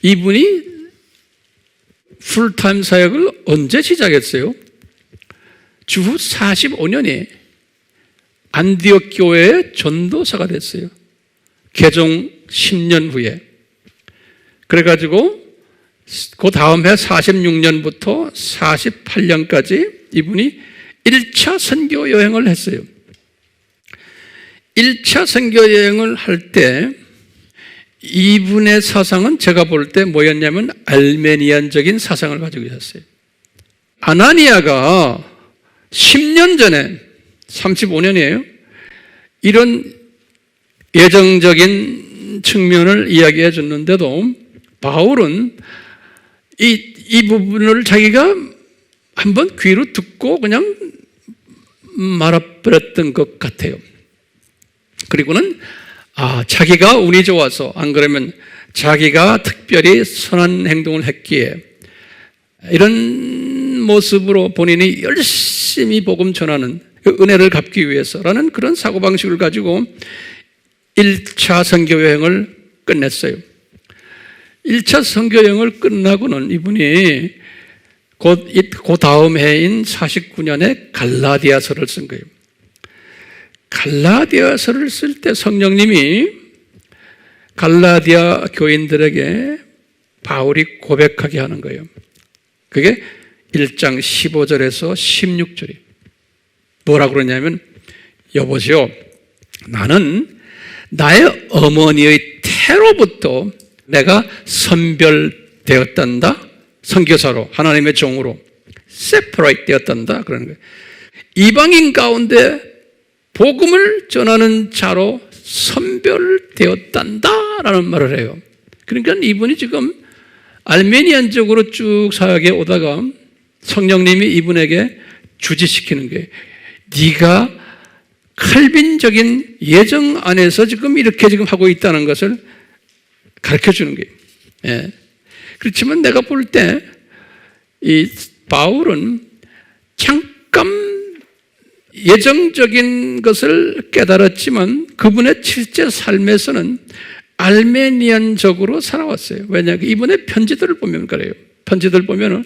이분이 풀타임 사역을 언제 시작했어요? 주후 45년에 안디옥 교회의 전도사가 됐어요. 개종 10년 후에. 그래가지고 그 다음 해 46년부터 48년까지 이분이 1차 선교 여행을 했어요. 1차 선교 여행을 할 때 이분의 사상은 제가 볼 때 뭐였냐면 알메니안적인 사상을 가지고 있었어요. 아나니아가 10년 전에 35년이에요. 이런 예정적인 측면을 이야기해 줬는데도 바울은 이 부분을 자기가 한번 귀로 듣고 그냥 말아버렸던 것 같아요. 그리고는 자기가 운이 좋아서 안 그러면 자기가 특별히 선한 행동을 했기에 이런 모습으로 본인이 열심히 복음 전하는 그 은혜를 갚기 위해서라는 그런 사고방식을 가지고 1차 선교여행을 끝냈어요. 1차 선교여행을 끝나고는 이분이 그 다음 해인 49년에 갈라디아서를 쓴 거예요. 갈라디아서를 쓸 때 성령님이 갈라디아 교인들에게 바울이 고백하게 하는 거예요. 그게 1장 15절에서 16절이 뭐라고 그러냐면 여보시오, 나는 나의 어머니의 태로부터 내가 선별되었단다. 선교사로, 하나님의 종으로 separate 되었단다 그러는 거예요. 이방인 가운데 복음을 전하는 자로 선별되었단다라는 말을 해요. 그러니까 이분이 지금 알메니안적으로 쭉 사역에 오다가 성령님이 이분에게 주지시키는 거예요. 네가 칼빈적인 예정 안에서 지금 이렇게 지금 하고 있다는 것을 가르쳐 주는 거예요. 예. 그렇지만 내가 볼 때 이 바울은 잠깐 예정적인 것을 깨달았지만 그분의 실제 삶에서는 알메니안적으로 살아왔어요. 왜냐하면 이분의 편지들을 보면 그래요. 편지들 보면은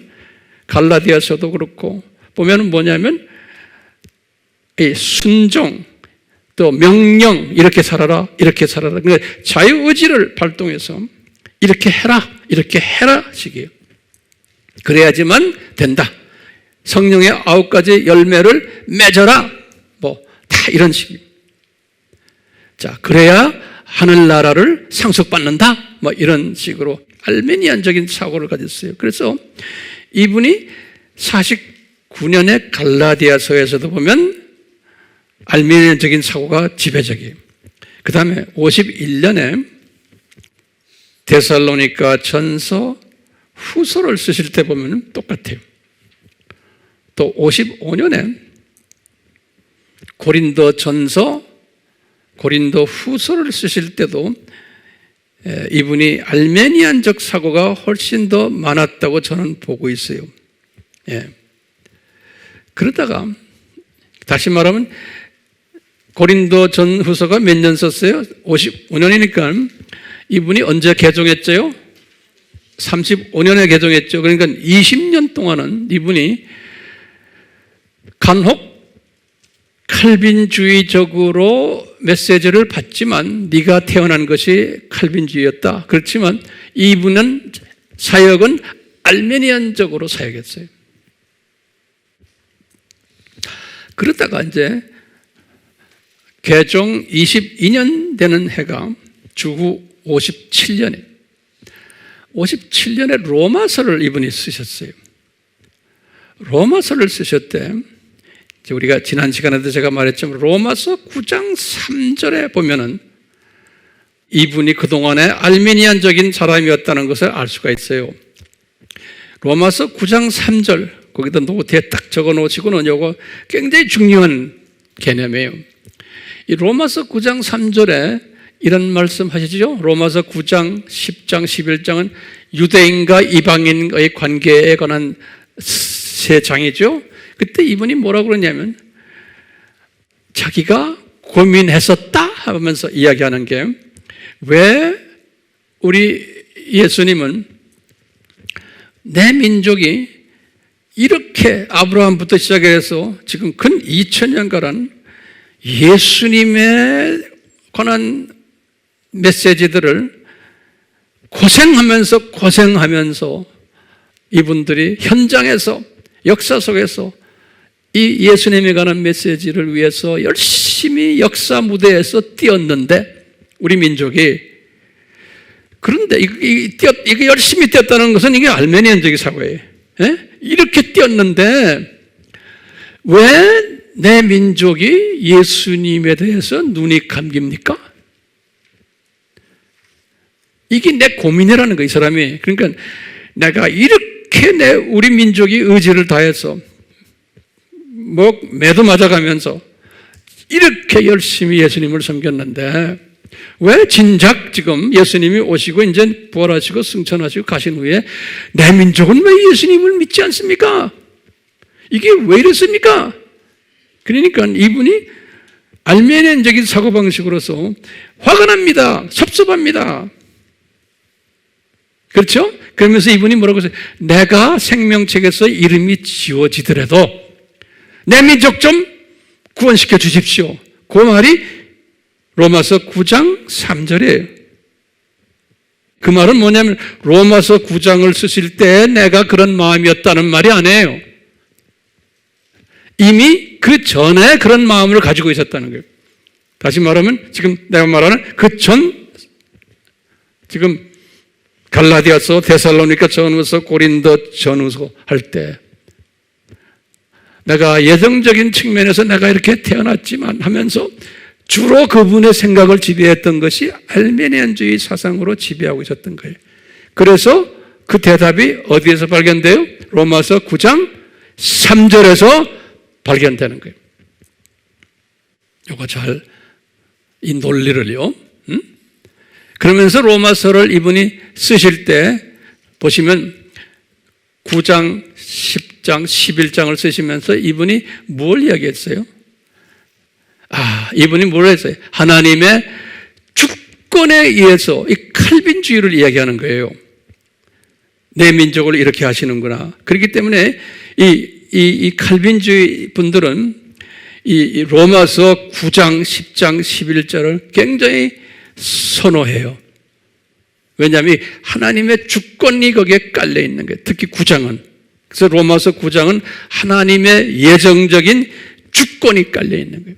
갈라디아서도 그렇고 보면은 뭐냐면 이 순종 또 명령 이렇게 살아라 이렇게 살아라. 그러니까 자유의지를 발동해서 이렇게 해라 식이에요. 그래야지만 된다. 성령의 9가지 열매를 맺어라. 뭐 다 이런 식이에요. 자, 그래야 하늘나라를 상속받는다. 뭐 이런 식으로 알메니안적인 사고를 가졌어요. 그래서 이분이 49년의 갈라디아서에서도 보면 알메니안적인 사고가 지배적이에요. 그 다음에 51년에 데살로니가 전서 후서를 쓰실 때 보면 똑같아요. 또 55년에 고린도 전서, 고린도 후서를 쓰실 때도 이분이 알메니안적 사고가 훨씬 더 많았다고 저는 보고 있어요. 예. 그러다가 다시 말하면 고린도 전후서가 몇 년 썼어요? 55년이니까 이분이 언제 개종했죠? 35년에 개종했죠. 그러니까 20년 동안은 이분이 간혹 칼빈주의적으로 메시지를 받지만 네가 태어난 것이 칼빈주의였다. 그렇지만 이분은 사역은 알메니안적으로 사역했어요. 그러다가 이제 개종 22년 되는 해가 주후 57년에 로마서를 이분이 쓰셨어요. 로마서를 쓰셨대. 우리가 지난 시간에도 제가 말했지만 로마서 9장 3절에 보면은 이분이 그동안에 알메니안적인 사람이었다는 것을 알 수가 있어요. 로마서 9장 3절 거기다 노트에 딱 적어 놓으시고는 이거 굉장히 중요한 개념이에요. 이 로마서 9장 3절에 이런 말씀 하시죠. 로마서 9장, 10장, 11장은 유대인과 이방인의 관계에 관한 세 장이죠. 그때 이분이 뭐라고 그러냐면 자기가 고민했었다 하면서 이야기하는 게 왜 우리 예수님은 내 민족이 이렇게 아브라함부터 시작해서 지금 근 2000년가란 예수님에 관한 메시지들을 고생하면서 이분들이 현장에서 역사 속에서 이 예수님에 관한 메시지를 위해서 열심히 역사 무대에서 뛰었는데 우리 민족이 그런데 이게 열심히 뛰었다는 것은 이게 알메니안적인 사고예요. 예? 이렇게 뛰었는데 왜 내 민족이 예수님에 대해서 눈이 감깁니까? 이게 내 고민이라는 거예요, 이 사람이. 그러니까 내가 이렇게 우리 민족이 의지를 다해서 매도 맞아가면서 이렇게 열심히 예수님을 섬겼는데 왜 진작 지금 예수님이 오시고 이제 부활하시고 승천하시고 가신 후에 내 민족은 왜 예수님을 믿지 않습니까? 이게 왜 이랬습니까? 그러니까 이분이 알메니안적인 사고방식으로서 화가 납니다. 섭섭합니다. 그렇죠? 그러면서 이분이 뭐라고 했어요? 내가 생명책에서 이름이 지워지더라도 내 민족 좀 구원시켜 주십시오. 그 말이 로마서 9장 3절이에요. 그 말은 뭐냐면 로마서 9장을 쓰실 때 내가 그런 마음이었다는 말이 아니에요. 이미 그 전에 그런 마음을 가지고 있었다는 거예요. 다시 말하면 지금 내가 말하는 지금 갈라디아서, 데살로니가 전후서, 고린도 전후서 할 때 내가 예정적인 측면에서 내가 이렇게 태어났지만 하면서 주로 그분의 생각을 지배했던 것이 알메니안주의 사상으로 지배하고 있었던 거예요. 그래서 그 대답이 어디에서 발견돼요? 로마서 9장 3절에서 발견되는 거예요. 이거 이 논리를요. 그러면서 로마서를 이분이 쓰실 때 보시면 9장, 10장, 11장을 쓰시면서 이분이 뭘 이야기했어요? 이분이 뭘 했어요? 하나님의 주권에 의해서 이 칼빈주의를 이야기하는 거예요. 내 민족을 이렇게 하시는구나. 그렇기 때문에 이 칼빈주의 분들은 이 로마서 9장, 10장, 11절을 굉장히 선호해요. 왜냐하면 하나님의 주권이 거기에 깔려 있는 거예요. 특히 9장은. 그래서 로마서 9장은 하나님의 예정적인 주권이 깔려 있는 거예요.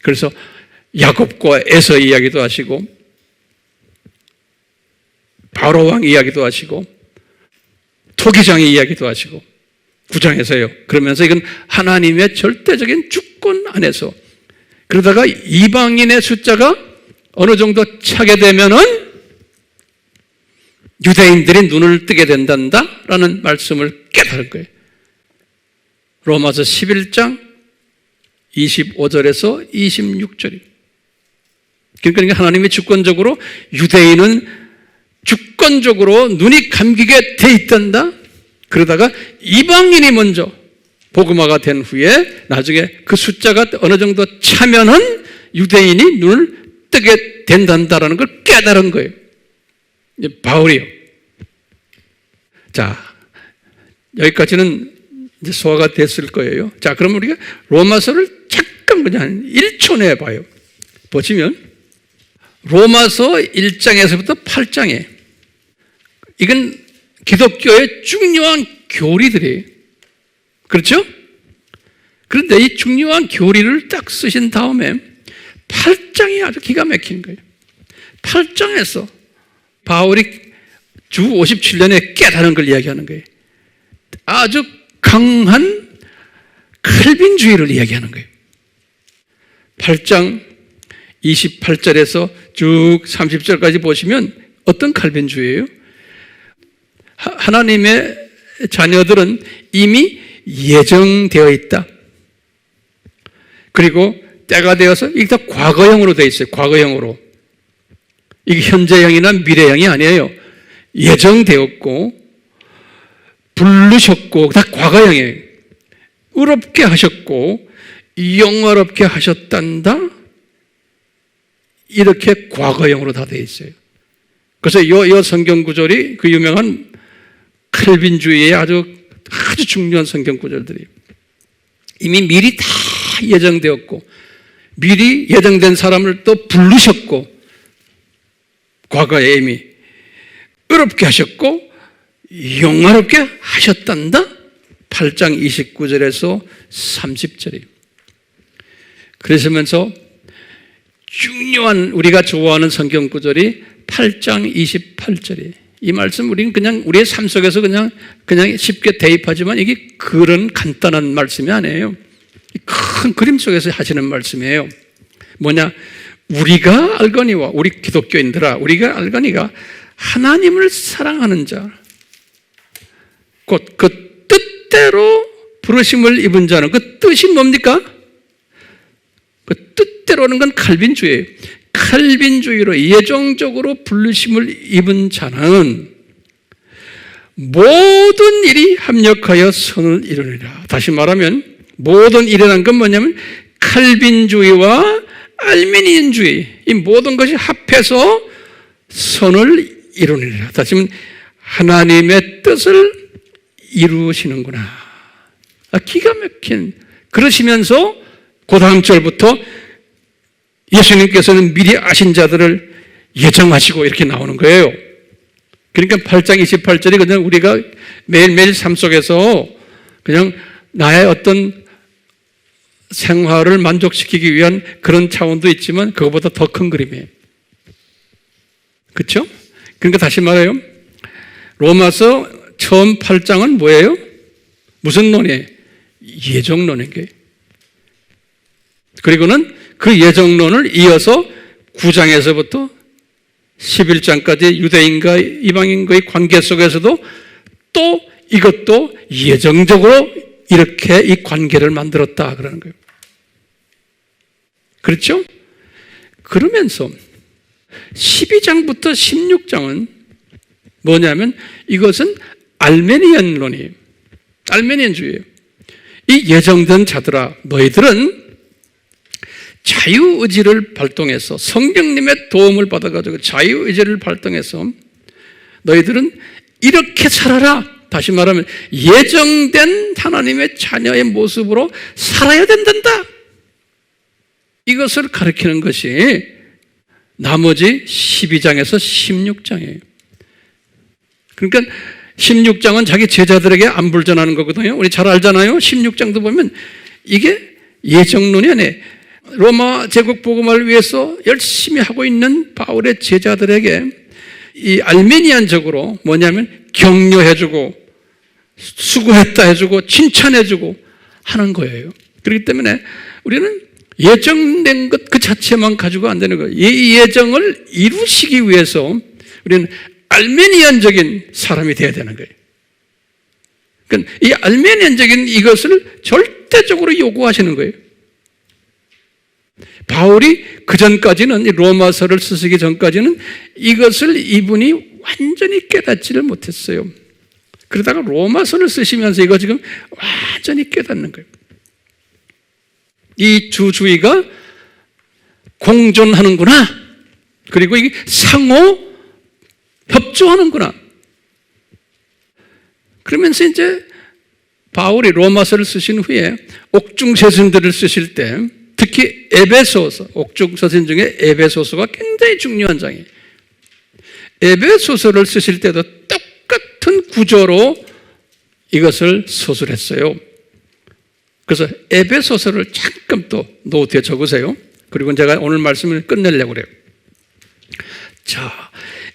그래서 야곱과 에서 이야기도 하시고 바로왕 이야기도 하시고 토기장의 이야기도 하시고 9장에서요. 그러면서 이건 하나님의 절대적인 주권 안에서 그러다가 이방인의 숫자가 어느 정도 차게 되면은 유대인들이 눈을 뜨게 된단다라는 말씀을 깨달을 거예요. 로마서 11장 25절에서 26절입니다. 그러니까 하나님이 주권적으로 유대인은 주권적으로 눈이 감기게 돼 있단다. 그러다가 이방인이 먼저 복음화가 된 후에 나중에 그 숫자가 어느 정도 차면은 유대인이 눈을 뜨게 된단다라는 걸 깨달은 거예요. 바울이요. 자, 여기까지는 이제 소화가 됐을 거예요. 자, 그럼 우리가 로마서를 잠깐 그냥 1초 내에 봐요. 보시면 로마서 1장에서부터 8장에 이건 기독교의 중요한 교리들이에요. 그렇죠? 그런데 이 중요한 교리를 딱 쓰신 다음에 8장이 아주 기가 막힌 거예요. 8장에서 바울이 주 57년에 깨달은 걸 이야기하는 거예요. 아주 강한 칼빈주의를 이야기하는 거예요. 8장 28절에서 쭉 30절까지 보시면 어떤 칼빈주의예요? 하나님의 자녀들은 이미 예정되어 있다. 그리고 때가 되어서 이게 다 과거형으로 되어 있어요. 과거형으로. 이게 현재형이나 미래형이 아니에요. 예정되었고 부르셨고 다 과거형이에요. 의롭게 하셨고 영화롭게 하셨단다. 이렇게 과거형으로 다 되어 있어요. 그래서 이 성경 구절이 그 유명한 칼빈주의의 아주 중요한 성경 구절들이에요. 이미 미리 다 예정되었고 미리 예정된 사람을 또 부르셨고 과거에 이미 의롭게 하셨고 영화롭게 하셨단다. 8장 29절에서 30절이에요. 그러시면서 중요한 우리가 좋아하는 성경 구절이 8장 28절이에요. 이 말씀 우리는 그냥 우리의 삶 속에서 그냥 쉽게 대입하지만 이게 그런 간단한 말씀이 아니에요. 큰 그림 속에서 하시는 말씀이에요. 뭐냐? 우리가 알거니와 우리 기독교인들아 우리가 알거니가 하나님을 사랑하는 자 곧 그 뜻대로 부르심을 입은 자는 그 뜻이 뭡니까? 그 뜻대로는 건 칼빈주의예요. 칼빈주의로 예정적으로 부르심을 입은 자는 모든 일이 합력하여 선을 이루느니라. 다시 말하면 모든 일이라는 건 뭐냐면 칼빈주의와 알메니안주의 이 모든 것이 합해서 선을 이루느니라. 다시 말하면 하나님의 뜻을 이루시는구나. 기가 막힌. 그러시면서 그 다음 절부터 예수님께서는 미리 아신 자들을 예정하시고 이렇게 나오는 거예요. 그러니까 8장 28절이 그냥 우리가 매일매일 삶 속에서 그냥 나의 어떤 생활을 만족시키기 위한 그런 차원도 있지만 그것보다 더 큰 그림이에요. 그렇죠? 그러니까 다시 말해요. 로마서 처음 8장은 뭐예요? 무슨 논이에요? 예정론인 거예요. 그리고는 그 예정론을 이어서 9장에서부터 11장까지 유대인과 이방인과의 관계 속에서도 또 이것도 예정적으로 이렇게 이 관계를 만들었다 그러는 거예요. 그렇죠? 그러면서 12장부터 16장은 뭐냐면 이것은 알메니안론이에요. 알메니안주의예요. 이 예정된 자들아, 너희들은 자유의지를 발동해서 성령님의 도움을 받아가지고 자유의지를 발동해서 너희들은 이렇게 살아라. 다시 말하면 예정된 하나님의 자녀의 모습으로 살아야 된단다. 이것을 가르치는 것이 나머지 12장에서 16장이에요. 그러니까 16장은 자기 제자들에게 안부를 전하는 거거든요. 우리 잘 알잖아요. 16장도 보면 이게 예정론이 아니에요. 로마 제국 복음을 위해서 열심히 하고 있는 바울의 제자들에게 이 알메니안적으로 뭐냐면 격려해주고 수고했다 해주고 칭찬해주고 하는 거예요. 그렇기 때문에 우리는 예정된 것 그 자체만 가지고 안 되는 거예요. 이 예정을 이루시기 위해서 우리는 알메니안적인 사람이 되어야 되는 거예요. 그러니까 이 알메니안적인 이것을 절대적으로 요구하시는 거예요. 바울이 그 전까지는 로마서를 쓰시기 전까지는 이것을 이분이 완전히 깨닫지를 못했어요. 그러다가 로마서를 쓰시면서 이거 지금 완전히 깨닫는 거예요. 이 주주의가 공존하는구나. 그리고 이게 상호 협조하는구나. 그러면서 이제 바울이 로마서를 쓰신 후에 옥중서신들을 쓰실 때 특히 에베소서, 옥중서신 중에 에베소서가 굉장히 중요한 장이에요. 에베소서를 쓰실 때도 똑같은 구조로 이것을 서술했어요. 그래서 에베소서를 잠깐 또 노트에 적으세요. 그리고 제가 오늘 말씀을 끝내려고 그래요. 자,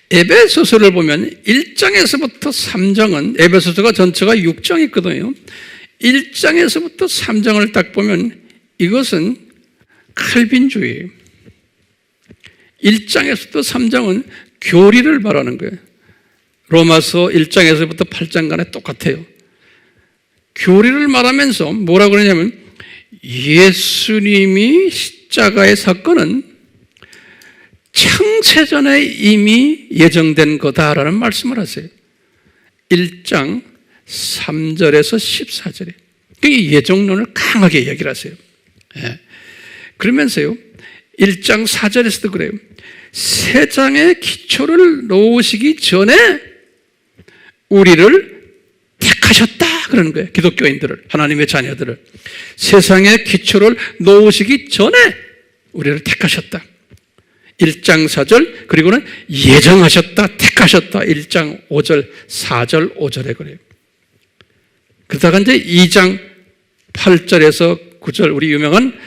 에베소서를 보면 1장에서부터 3장은 에베소서가 전체가 6장이 있거든요. 1장에서부터 3장을 딱 보면 이것은 칼빈주의예요. 1장에서부터 3장은 교리를 말하는 거예요. 로마서 1장에서부터 8장간에 똑같아요. 교리를 말하면서 뭐라고 그러냐면 예수님이 십자가의 사건은 창세전에 이미 예정된 거다라는 말씀을 하세요. 1장 3절에서 14절에 이 예정론을 강하게 얘기를 하세요. 예. 그러면서요 1장 4절에서도 그래요. 세상의 기초를 놓으시기 전에 우리를 택하셨다 그러는 거예요. 기독교인들을, 하나님의 자녀들을 세상의 기초를 놓으시기 전에 우리를 택하셨다. 1장 4절 그리고는 예정하셨다, 택하셨다. 1장 5절, 4절, 5절에 그래요. 그러다가 이제 2장 8절에서 9절 우리 유명한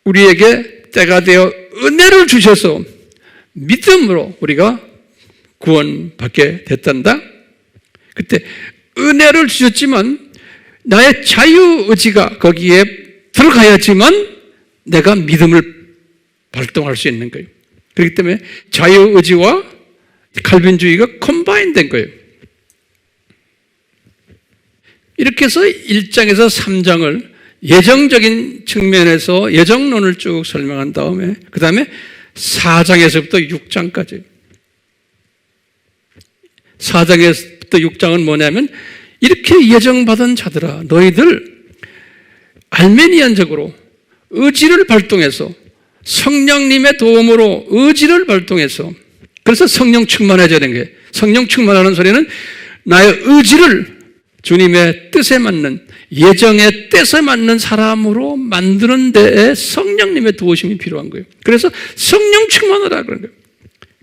우리에게 때가 되어 은혜를 주셔서 믿음으로 우리가 구원받게 됐단다. 그때 은혜를 주셨지만 나의 자유의지가 거기에 들어가야지만 내가 믿음을 발동할 수 있는 거예요. 그렇기 때문에 자유의지와 칼빈주의가 컴바인된 거예요. 이렇게 해서 1장에서 3장을 예정적인 측면에서 예정론을 쭉 설명한 다음에 그 다음에 4장에서부터 6장까지 4장에서부터 6장은 뭐냐면 이렇게 예정받은 자들아 너희들 알메니안적으로 의지를 발동해서 성령님의 도움으로 의지를 발동해서 그래서 성령 충만해져야 되는 거예요. 성령 충만하는 소리는 나의 의지를 주님의 뜻에 맞는 예정의 뜻에 맞는 사람으로 만드는 데에 성령님의 도우심이 필요한 거예요. 그래서 성령 충만하라 그런 거예요.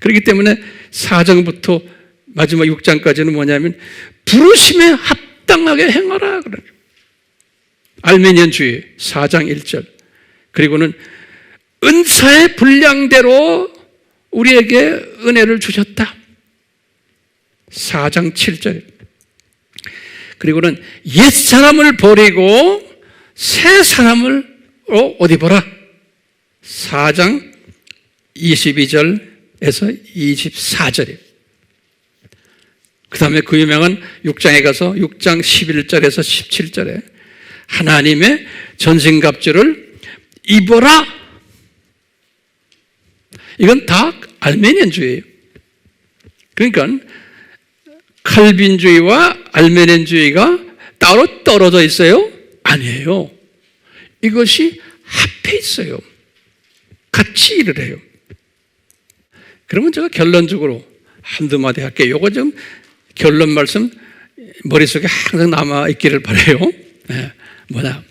그렇기 때문에 4장부터 마지막 6장까지는 뭐냐면 부르심에 합당하게 행하라 그런 거예요. 알메니안주의 4장 1절. 그리고는 은사의 분량대로 우리에게 은혜를 주셨다. 4장 7절. 그리고는 옛사람을 버리고 새 사람을 옷 입어라. 4장 22절에서 24절이에요. 그 다음에 그 유명한 6장에 가서 6장 11절에서 17절에 하나님의 전신갑주를 입어라. 이건 다 알메니안주의예요. 그러니까 칼빈주의와 알메니안주의가 따로 떨어져 있어요? 아니에요. 이것이 합해 있어요. 같이 일을 해요. 그러면 제가 결론적으로 한두 마디 할게요. 이거 좀 결론 말씀 머릿속에 항상 남아있기를 바라요. 네, 뭐냐.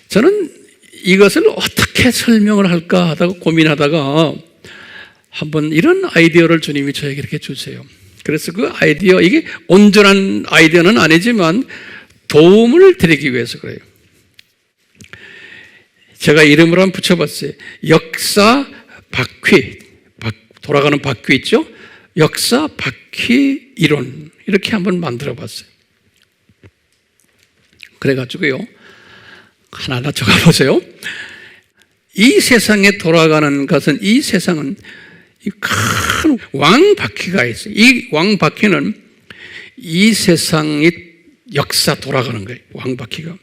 저는 이것을 어떻게 설명을 할까 하다가 고민하다가 한번 이런 아이디어를 주님이 저에게 이렇게 주세요. 그래서 그 아이디어, 이게 온전한 아이디어는 아니지만 도움을 드리기 위해서 그래요. 제가 이름을 한번 붙여봤어요. 역사 바퀴, 돌아가는 바퀴 있죠? 역사 바퀴 이론, 이렇게 한번 만들어 봤어요. 그래가지고요, 하나하나 적어보세요. 이 세상에 돌아가는 것은, 이 세상은 이 큰 왕바퀴가 있어요. 이 왕바퀴는 이 세상의 역사 돌아가는 거예요. 왕바퀴가.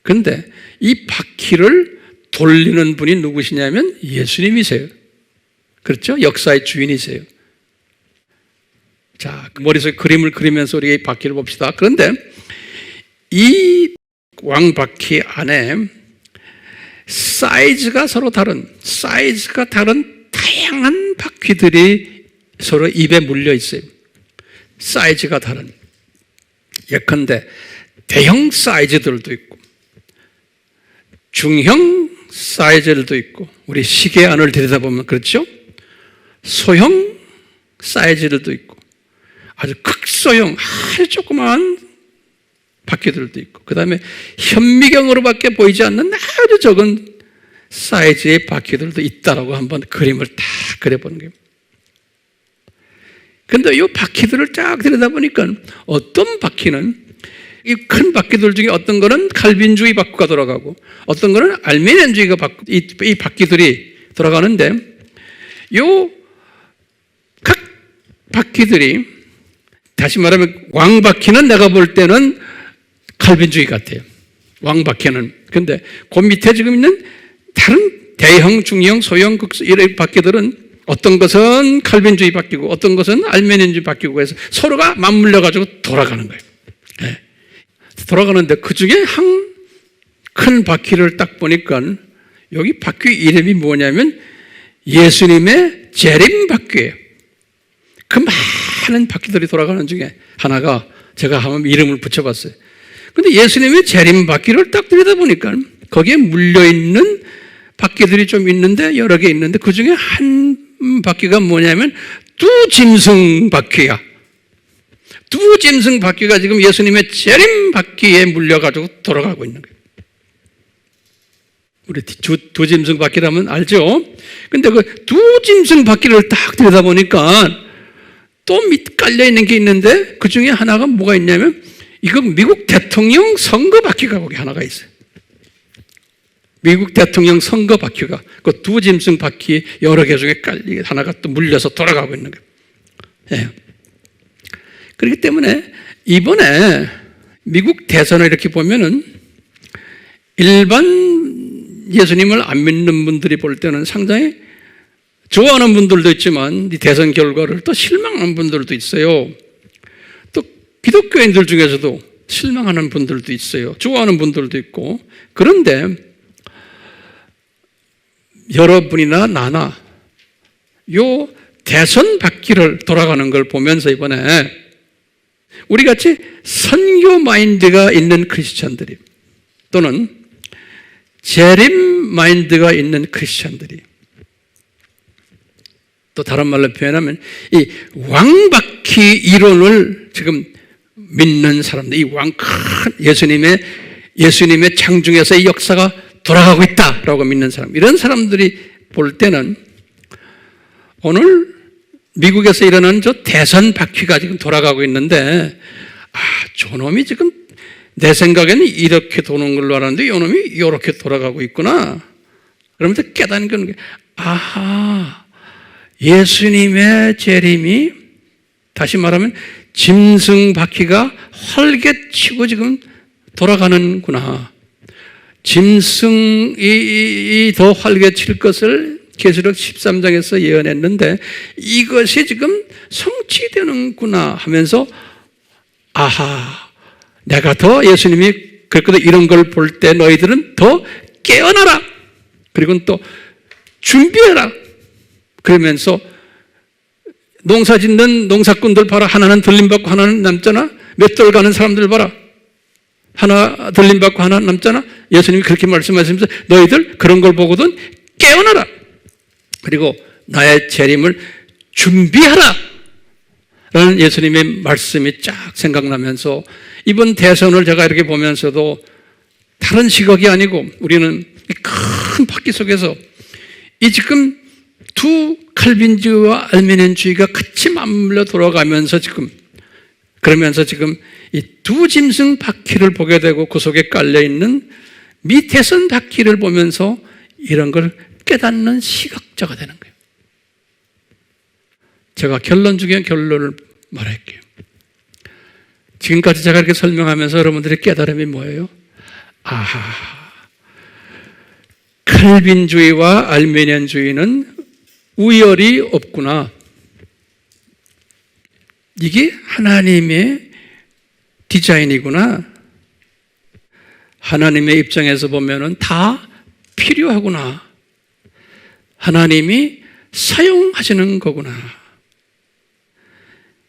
그런데 이 바퀴를 돌리는 분이 누구시냐면 예수님이세요. 그렇죠? 역사의 주인이세요. 자, 머릿속에 그림을 그리면서 우리가 이 바퀴를 봅시다. 그런데 이 왕바퀴 안에 사이즈가 서로 다른, 다양한 바퀴들이 서로 입에 물려 있어요. 사이즈가 다른. 예컨대 대형 사이즈들도 있고, 중형 사이즈들도 있고, 우리 시계 안을 들여다보면 그렇죠? 소형 사이즈들도 있고, 아주 극소형, 아주 조그마한 바퀴들도 있고, 그 다음에 현미경으로밖에 보이지 않는 아주 적은 사이즈의 바퀴들도 있다라고 한번 그림을 다 그려보는 거예요. 근데 이 바퀴들을 쫙 들여다보니까 어떤 바퀴는, 이 큰 바퀴들 중에 어떤 거는 칼빈주의 바퀴가 돌아가고 어떤 거는 알메니안주의가 이 바퀴들이 돌아가는데, 요 각 바퀴들이, 다시 말하면 왕바퀴는 내가 볼 때는 칼빈주의 같아요. 왕바퀴는. 근데 그 밑에 지금 있는 다른 대형, 중형, 소형, 이런 바퀴들은 어떤 것은 칼빈주의 바퀴고 어떤 것은 알메니안주의 바퀴고 해서 서로가 맞물려가지고 돌아가는 거예요. 네. 돌아가는데 그 중에 한 큰 바퀴를 딱 보니까 여기 바퀴 이름이 뭐냐면 예수님의 재림 바퀴예요. 그 많은 바퀴들이 돌아가는 중에 하나가 제가 한번 이름을 붙여봤어요. 근데 예수님의 재림 바퀴를 딱 들여다보니까 거기에 물려있는 바퀴들이 좀 있는데, 여러 개 있는데 그 중에 한 바퀴가 뭐냐면 두짐승 바퀴야. 두짐승 바퀴가 지금 예수님의 재림 바퀴에 물려가지고 돌아가고 있는 거예요. 우리 두짐승 바퀴라면 알죠? 근데 그 두짐승 바퀴를 딱 들여다보니까 또 밑 깔려있는 게 있는데 그 중에 하나가 뭐가 있냐면 이거 미국 대통령 선거 바퀴가 거기 하나가 있어요. 미국 대통령 선거 바퀴가 그 두짐승 바퀴 여러 개 중에 깔리게 하나가 또 물려서 돌아가고 있는 거예요. 예. 그렇기 때문에 이번에 미국 대선을 이렇게 보면은 일반 예수님을 안 믿는 분들이 볼 때는 상당히 좋아하는 분들도 있지만 이 대선 결과를 또 실망하는 분들도 있어요. 또 기독교인들 중에서도 실망하는 분들도 있어요. 좋아하는 분들도 있고. 그런데 여러분이나 나나 요 대선 바퀴를 돌아가는 걸 보면서 이번에 우리 같이 선교 마인드가 있는 크리스찬들이, 또는 재림 마인드가 있는 크리스찬들이, 또 다른 말로 표현하면 이 왕바퀴 이론을 지금 믿는 사람들, 이 왕 큰 예수님의 장중에서의 역사가 돌아가고 있다라고 믿는 사람, 이런 사람들이 볼 때는 오늘 미국에서 일어난 저 대선 바퀴가 지금 돌아가고 있는데, 저놈이 지금 내 생각에는 이렇게 도는 걸로 알았는데 이놈이 이렇게 돌아가고 있구나. 그러면서 깨닫는 게, 예수님의 재림이, 다시 말하면 짐승 바퀴가 활개치고 지금 돌아가는구나. 짐승이 더 활개칠 것을 계시록 13장에서 예언했는데 이것이 지금 성취되는구나 하면서, 내가 더, 예수님이 그랬거든, 이런 걸 볼 때 너희들은 더 깨어나라, 그리고 또 준비해라, 그러면서 농사 짓는 농사꾼들 봐라. 하나는 들림받고 하나는 남잖아. 맷돌 가는 사람들 봐라. 하나 들림받고 하나 남잖아. 예수님이 그렇게 말씀하시면서 너희들 그런 걸 보거든 깨어나라, 그리고 나의 재림을 준비하라 라는 예수님의 말씀이 쫙 생각나면서, 이번 대선을 제가 이렇게 보면서도 다른 시각이 아니고 우리는 이 큰 바퀴 속에서 이 지금 두 칼빈주의와 알미니안주의가 같이 맞물려 돌아가면서 그러면서 지금 이 두 짐승 바퀴를 보게 되고 그 속에 깔려있는 밑에선 바퀴를 보면서 이런 걸 깨닫는 시각자가 되는 거예요. 제가 결론 중에 결론을 말할게요. 지금까지 제가 이렇게 설명하면서 여러분들의 깨달음이 뭐예요? 칼빈주의와 알미니안주의는 우열이 없구나. 이게 하나님의 디자인이구나. 하나님의 입장에서 보면은 다 필요하구나. 하나님이 사용하시는 거구나.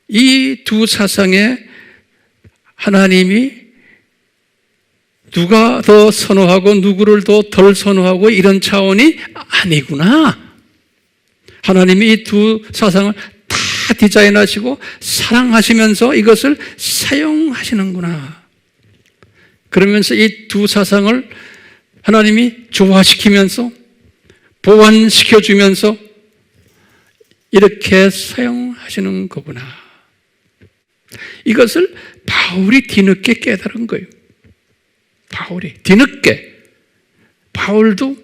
이 두 사상에 하나님이 누가 더 선호하고 누구를 더 덜 선호하고 이런 차원이 아니구나. 하나님이 이 두 사상을 다 디자인하시고 사랑하시면서 이것을 사용하시는구나. 그러면서 이 두 사상을 하나님이 조화시키면서 보완시켜주면서 이렇게 사용하시는 거구나. 이것을 바울이 뒤늦게 깨달은 거예요. 바울이 뒤늦게. 바울도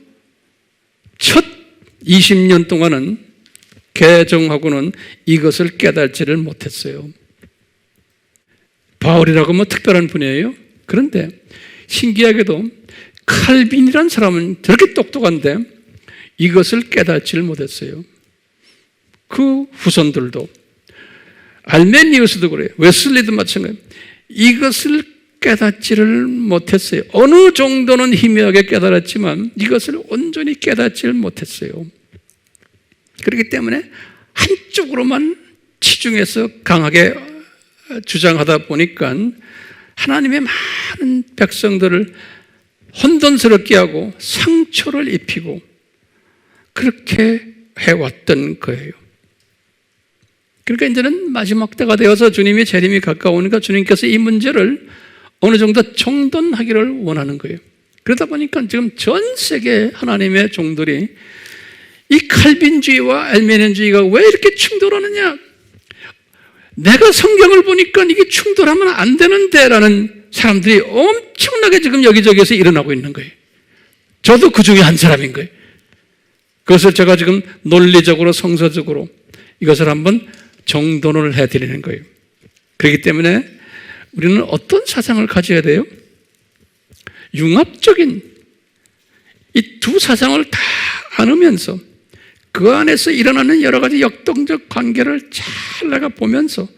첫 20년 동안은 개정하고는 이것을 깨닫지를 못했어요. 바울이라고 뭐 특별한 분이에요. 그런데 신기하게도 칼빈이라는 사람은 저렇게 똑똑한데 이것을 깨닫지를 못했어요. 그 후손들도, 알메니우스도 그래요. 웨슬리도 마찬가지예요. 이것을 깨닫지를 못했어요. 어느 정도는 희미하게 깨달았지만 이것을 온전히 깨닫지를 못했어요. 그렇기 때문에 한쪽으로만 치중해서 강하게 주장하다 보니까 하나님의 많은 백성들을 혼돈스럽게 하고 상처를 입히고 그렇게 해왔던 거예요. 그러니까 이제는 마지막 때가 되어서 주님의 재림이 가까우니까 주님께서 이 문제를 어느 정도 정돈하기를 원하는 거예요. 그러다 보니까 지금 전 세계 하나님의 종들이 이 칼빈주의와 알메니안주의가 왜 이렇게 충돌하느냐? 내가 성경을 보니까 이게 충돌하면 안 되는데 라는 사람들이 엄청나게 지금 여기저기에서 일어나고 있는 거예요. 저도 그 중에 한 사람인 거예요. 그것을 제가 지금 논리적으로 성서적으로 이것을 한번 정돈을 해드리는 거예요. 그렇기 때문에 우리는 어떤 사상을 가져야 돼요? 융합적인 이 두 사상을 다 안으면서 그 안에서 일어나는 여러 가지 역동적 관계를 잘 내가 보면서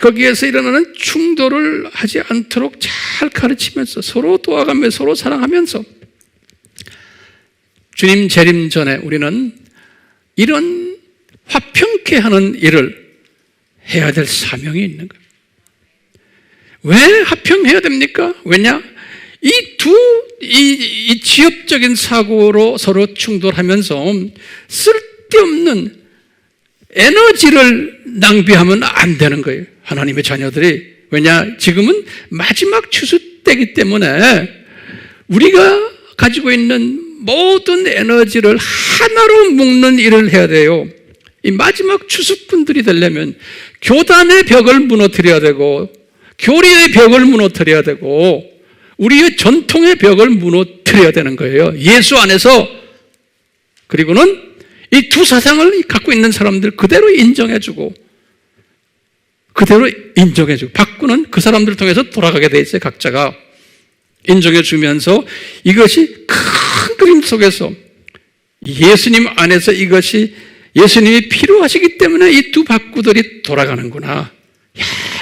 거기에서 일어나는 충돌을 하지 않도록 잘 가르치면서 서로 도와가며 서로 사랑하면서 주님 재림 전에 우리는 이런 화평케 하는 일을 해야 될 사명이 있는 거예요. 왜 화평해야 됩니까? 왜냐? 이 지엽적인 사고로 서로 충돌하면서 쓸데없는 에너지를 낭비하면 안 되는 거예요. 하나님의 자녀들이. 왜냐? 지금은 마지막 추수 때이기 때문에 우리가 가지고 있는 모든 에너지를 하나로 묶는 일을 해야 돼요. 이 마지막 추수꾼들이 되려면 교단의 벽을 무너뜨려야 되고, 교리의 벽을 무너뜨려야 되고, 우리의 전통의 벽을 무너뜨려야 되는 거예요. 예수 안에서. 그리고는 이 두 사상을 갖고 있는 사람들 그대로 인정해주고, 바꾸는 그 사람들을 통해서 돌아가게 돼 있어요. 각자가 인정해주면서 이것이 큰 그림 속에서 예수님 안에서 이것이 예수님이 필요하시기 때문에 이 두 바꾸들이 돌아가는구나.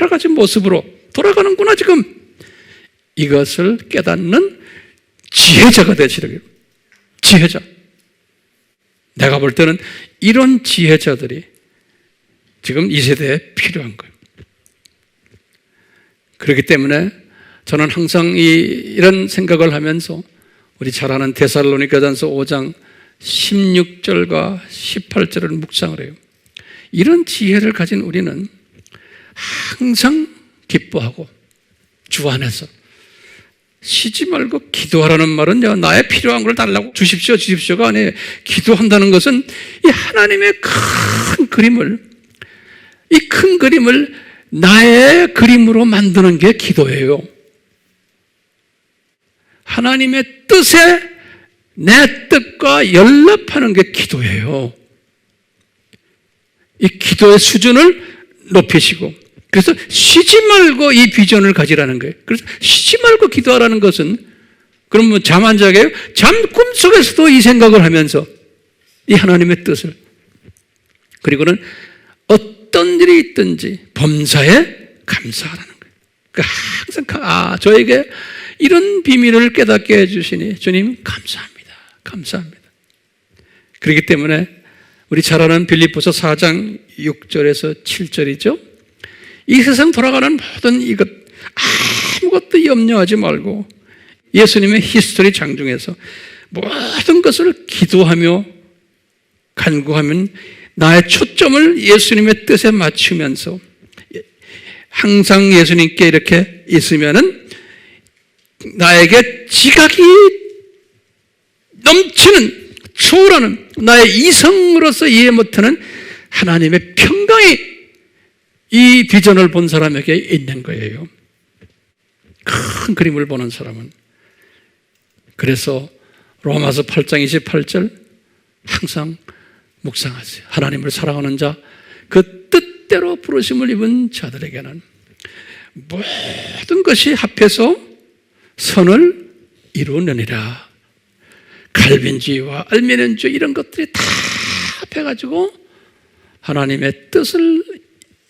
여러 가지 모습으로 돌아가는구나. 지금 이것을 깨닫는 지혜자가 되시려고. 지혜자. 내가 볼 때는 이런 지혜자들이 지금 이 세대에 필요한 거예요. 그렇기 때문에 저는 항상 이런 생각을 하면서 우리 잘 아는 데살로니가전서 5장 16절과 18절을 묵상을 해요. 이런 지혜를 가진 우리는 항상 기뻐하고 주 안에서 쉬지 말고 기도하라는 말은 나의 필요한 걸 달라고 주십시오가 아니에요. 기도한다는 것은 이 하나님의 큰 그림을, 이 큰 그림을 나의 그림으로 만드는 게 기도예요. 하나님의 뜻에 내 뜻과 연합하는 게 기도예요. 이 기도의 수준을 높이시고, 그래서 쉬지 말고 이 비전을 가지라는 거예요. 그래서 쉬지 말고 기도하라는 것은, 그럼 잠 안 자게요? 잠 꿈속에서도 이 생각을 하면서 이 하나님의 뜻을, 그리고는 어떤 일이 있든지 범사에 감사하라는 거예요. 그러니까 항상 저에게 이런 비밀을 깨닫게 해주시니 주님 감사합니다. 감사합니다. 그렇기 때문에 우리 잘 아는 빌립보서 4장 6절에서 7절이죠. 이 세상 돌아가는 모든 이것 아무것도 염려하지 말고 예수님의 히스토리 장중에서 모든 것을 기도하며 간구하면 나의 초점을 예수님의 뜻에 맞추면서 항상 예수님께 이렇게 있으면은 나에게 지각이 넘치는, 초월하는, 나의 이성으로서 이해 못하는 하나님의 평강이 이 비전을 본 사람에게 있는 거예요. 큰 그림을 보는 사람은. 그래서 로마서 8장 28절 항상 묵상하세요. 하나님을 사랑하는 자, 그 뜻대로 부르심을 입은 자들에게는 모든 것이 합해서 선을 이루느니라. 갈빈주의와 알미니안주의 이런 것들이 다 합해가지고 하나님의 뜻을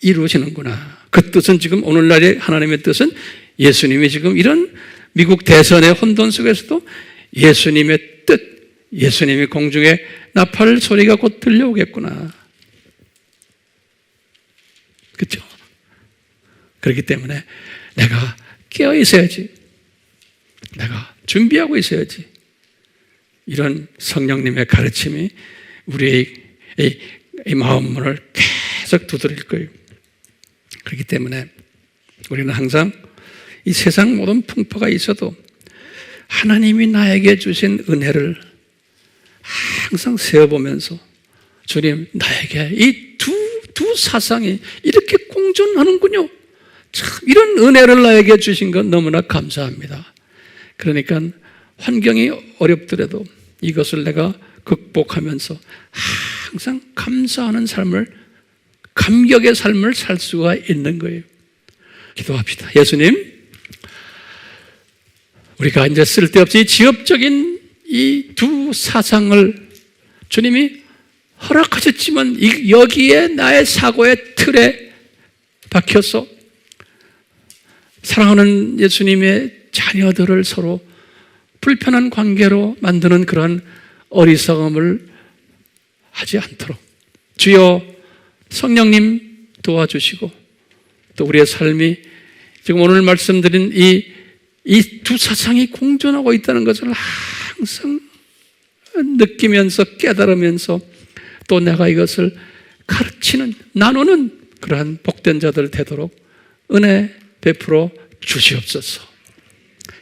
이루시는구나. 그 뜻은 지금 오늘날의 하나님의 뜻은 예수님이 지금 이런 미국 대선의 혼돈 속에서도 예수님의 뜻, 예수님이 공중에 나팔 소리가 곧 들려오겠구나. 그렇죠? 그렇기 때문에 내가 깨어 있어야지. 내가 준비하고 있어야지. 이런 성령님의 가르침이 우리의 이 마음문을 계속 두드릴 거예요. 그렇기 때문에 우리는 항상 이 세상 모든 풍파가 있어도 하나님이 나에게 주신 은혜를 항상 세어보면서 주님, 나에게 이 두 사상이 이렇게 공존하는군요. 참 이런 은혜를 나에게 주신 건 너무나 감사합니다. 그러니까 환경이 어렵더라도 이것을 내가 극복하면서 항상 감사하는 삶을, 감격의 삶을 살 수가 있는 거예요. 기도합시다. 예수님, 우리가 이제 쓸데없이 지엽적인 이 두 사상을 주님이 허락하셨지만 여기에 나의 사고의 틀에 박혀서 사랑하는 예수님의 자녀들을 서로 불편한 관계로 만드는 그러한 어리석음을 하지 않도록 주여 성령님 도와주시고, 또 우리의 삶이 지금 오늘 말씀드린 이 두 사상이 공존하고 있다는 것을 항상 느끼면서 깨달으면서 또 내가 이것을 가르치는, 나누는 그러한 복된 자들 되도록 은혜 베풀어 주시옵소서.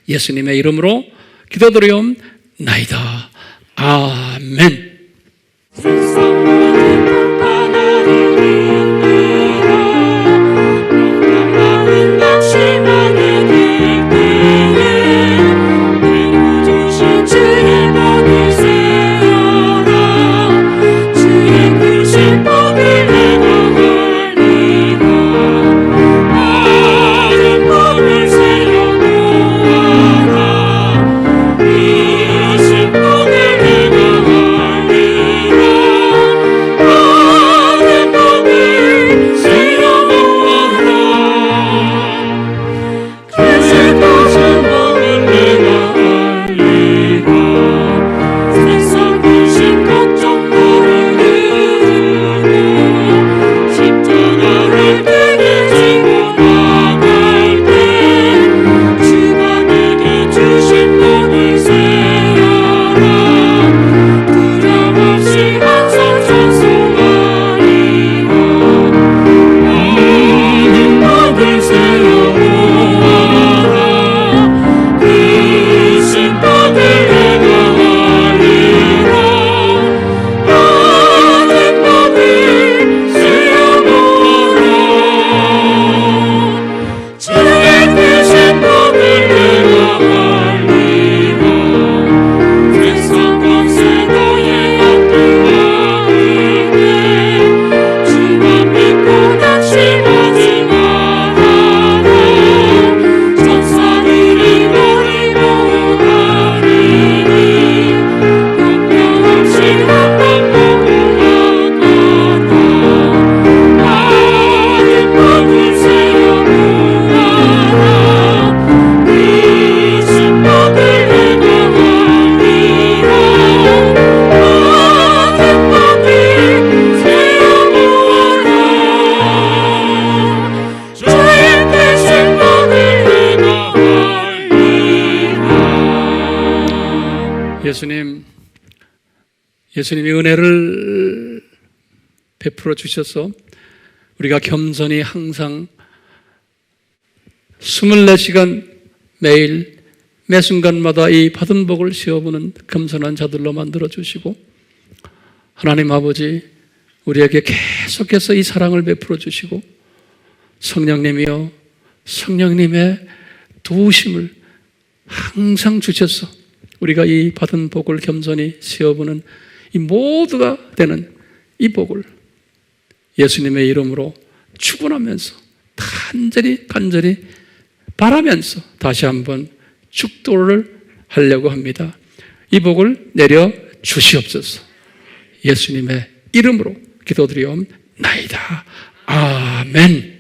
예수님의 이름으로 기도드리옵나이다. 아멘. 예수님이 은혜를 베풀어 주셔서 우리가 겸손히 항상 24시간 매일 매 순간마다 이 받은 복을 세어보는 겸손한 자들로 만들어 주시고, 하나님 아버지 우리에게 계속해서 이 사랑을 베풀어 주시고, 성령님이여 성령님의 도우심을 항상 주셔서 우리가 이 받은 복을 겸손히 세어보는 이 모두가 되는 이 복을 예수님의 이름으로 축원하면서 간절히 바라면서 다시 한번 축도를 하려고 합니다. 이 복을 내려 주시옵소서. 예수님의 이름으로 기도드리옵나이다. 아멘.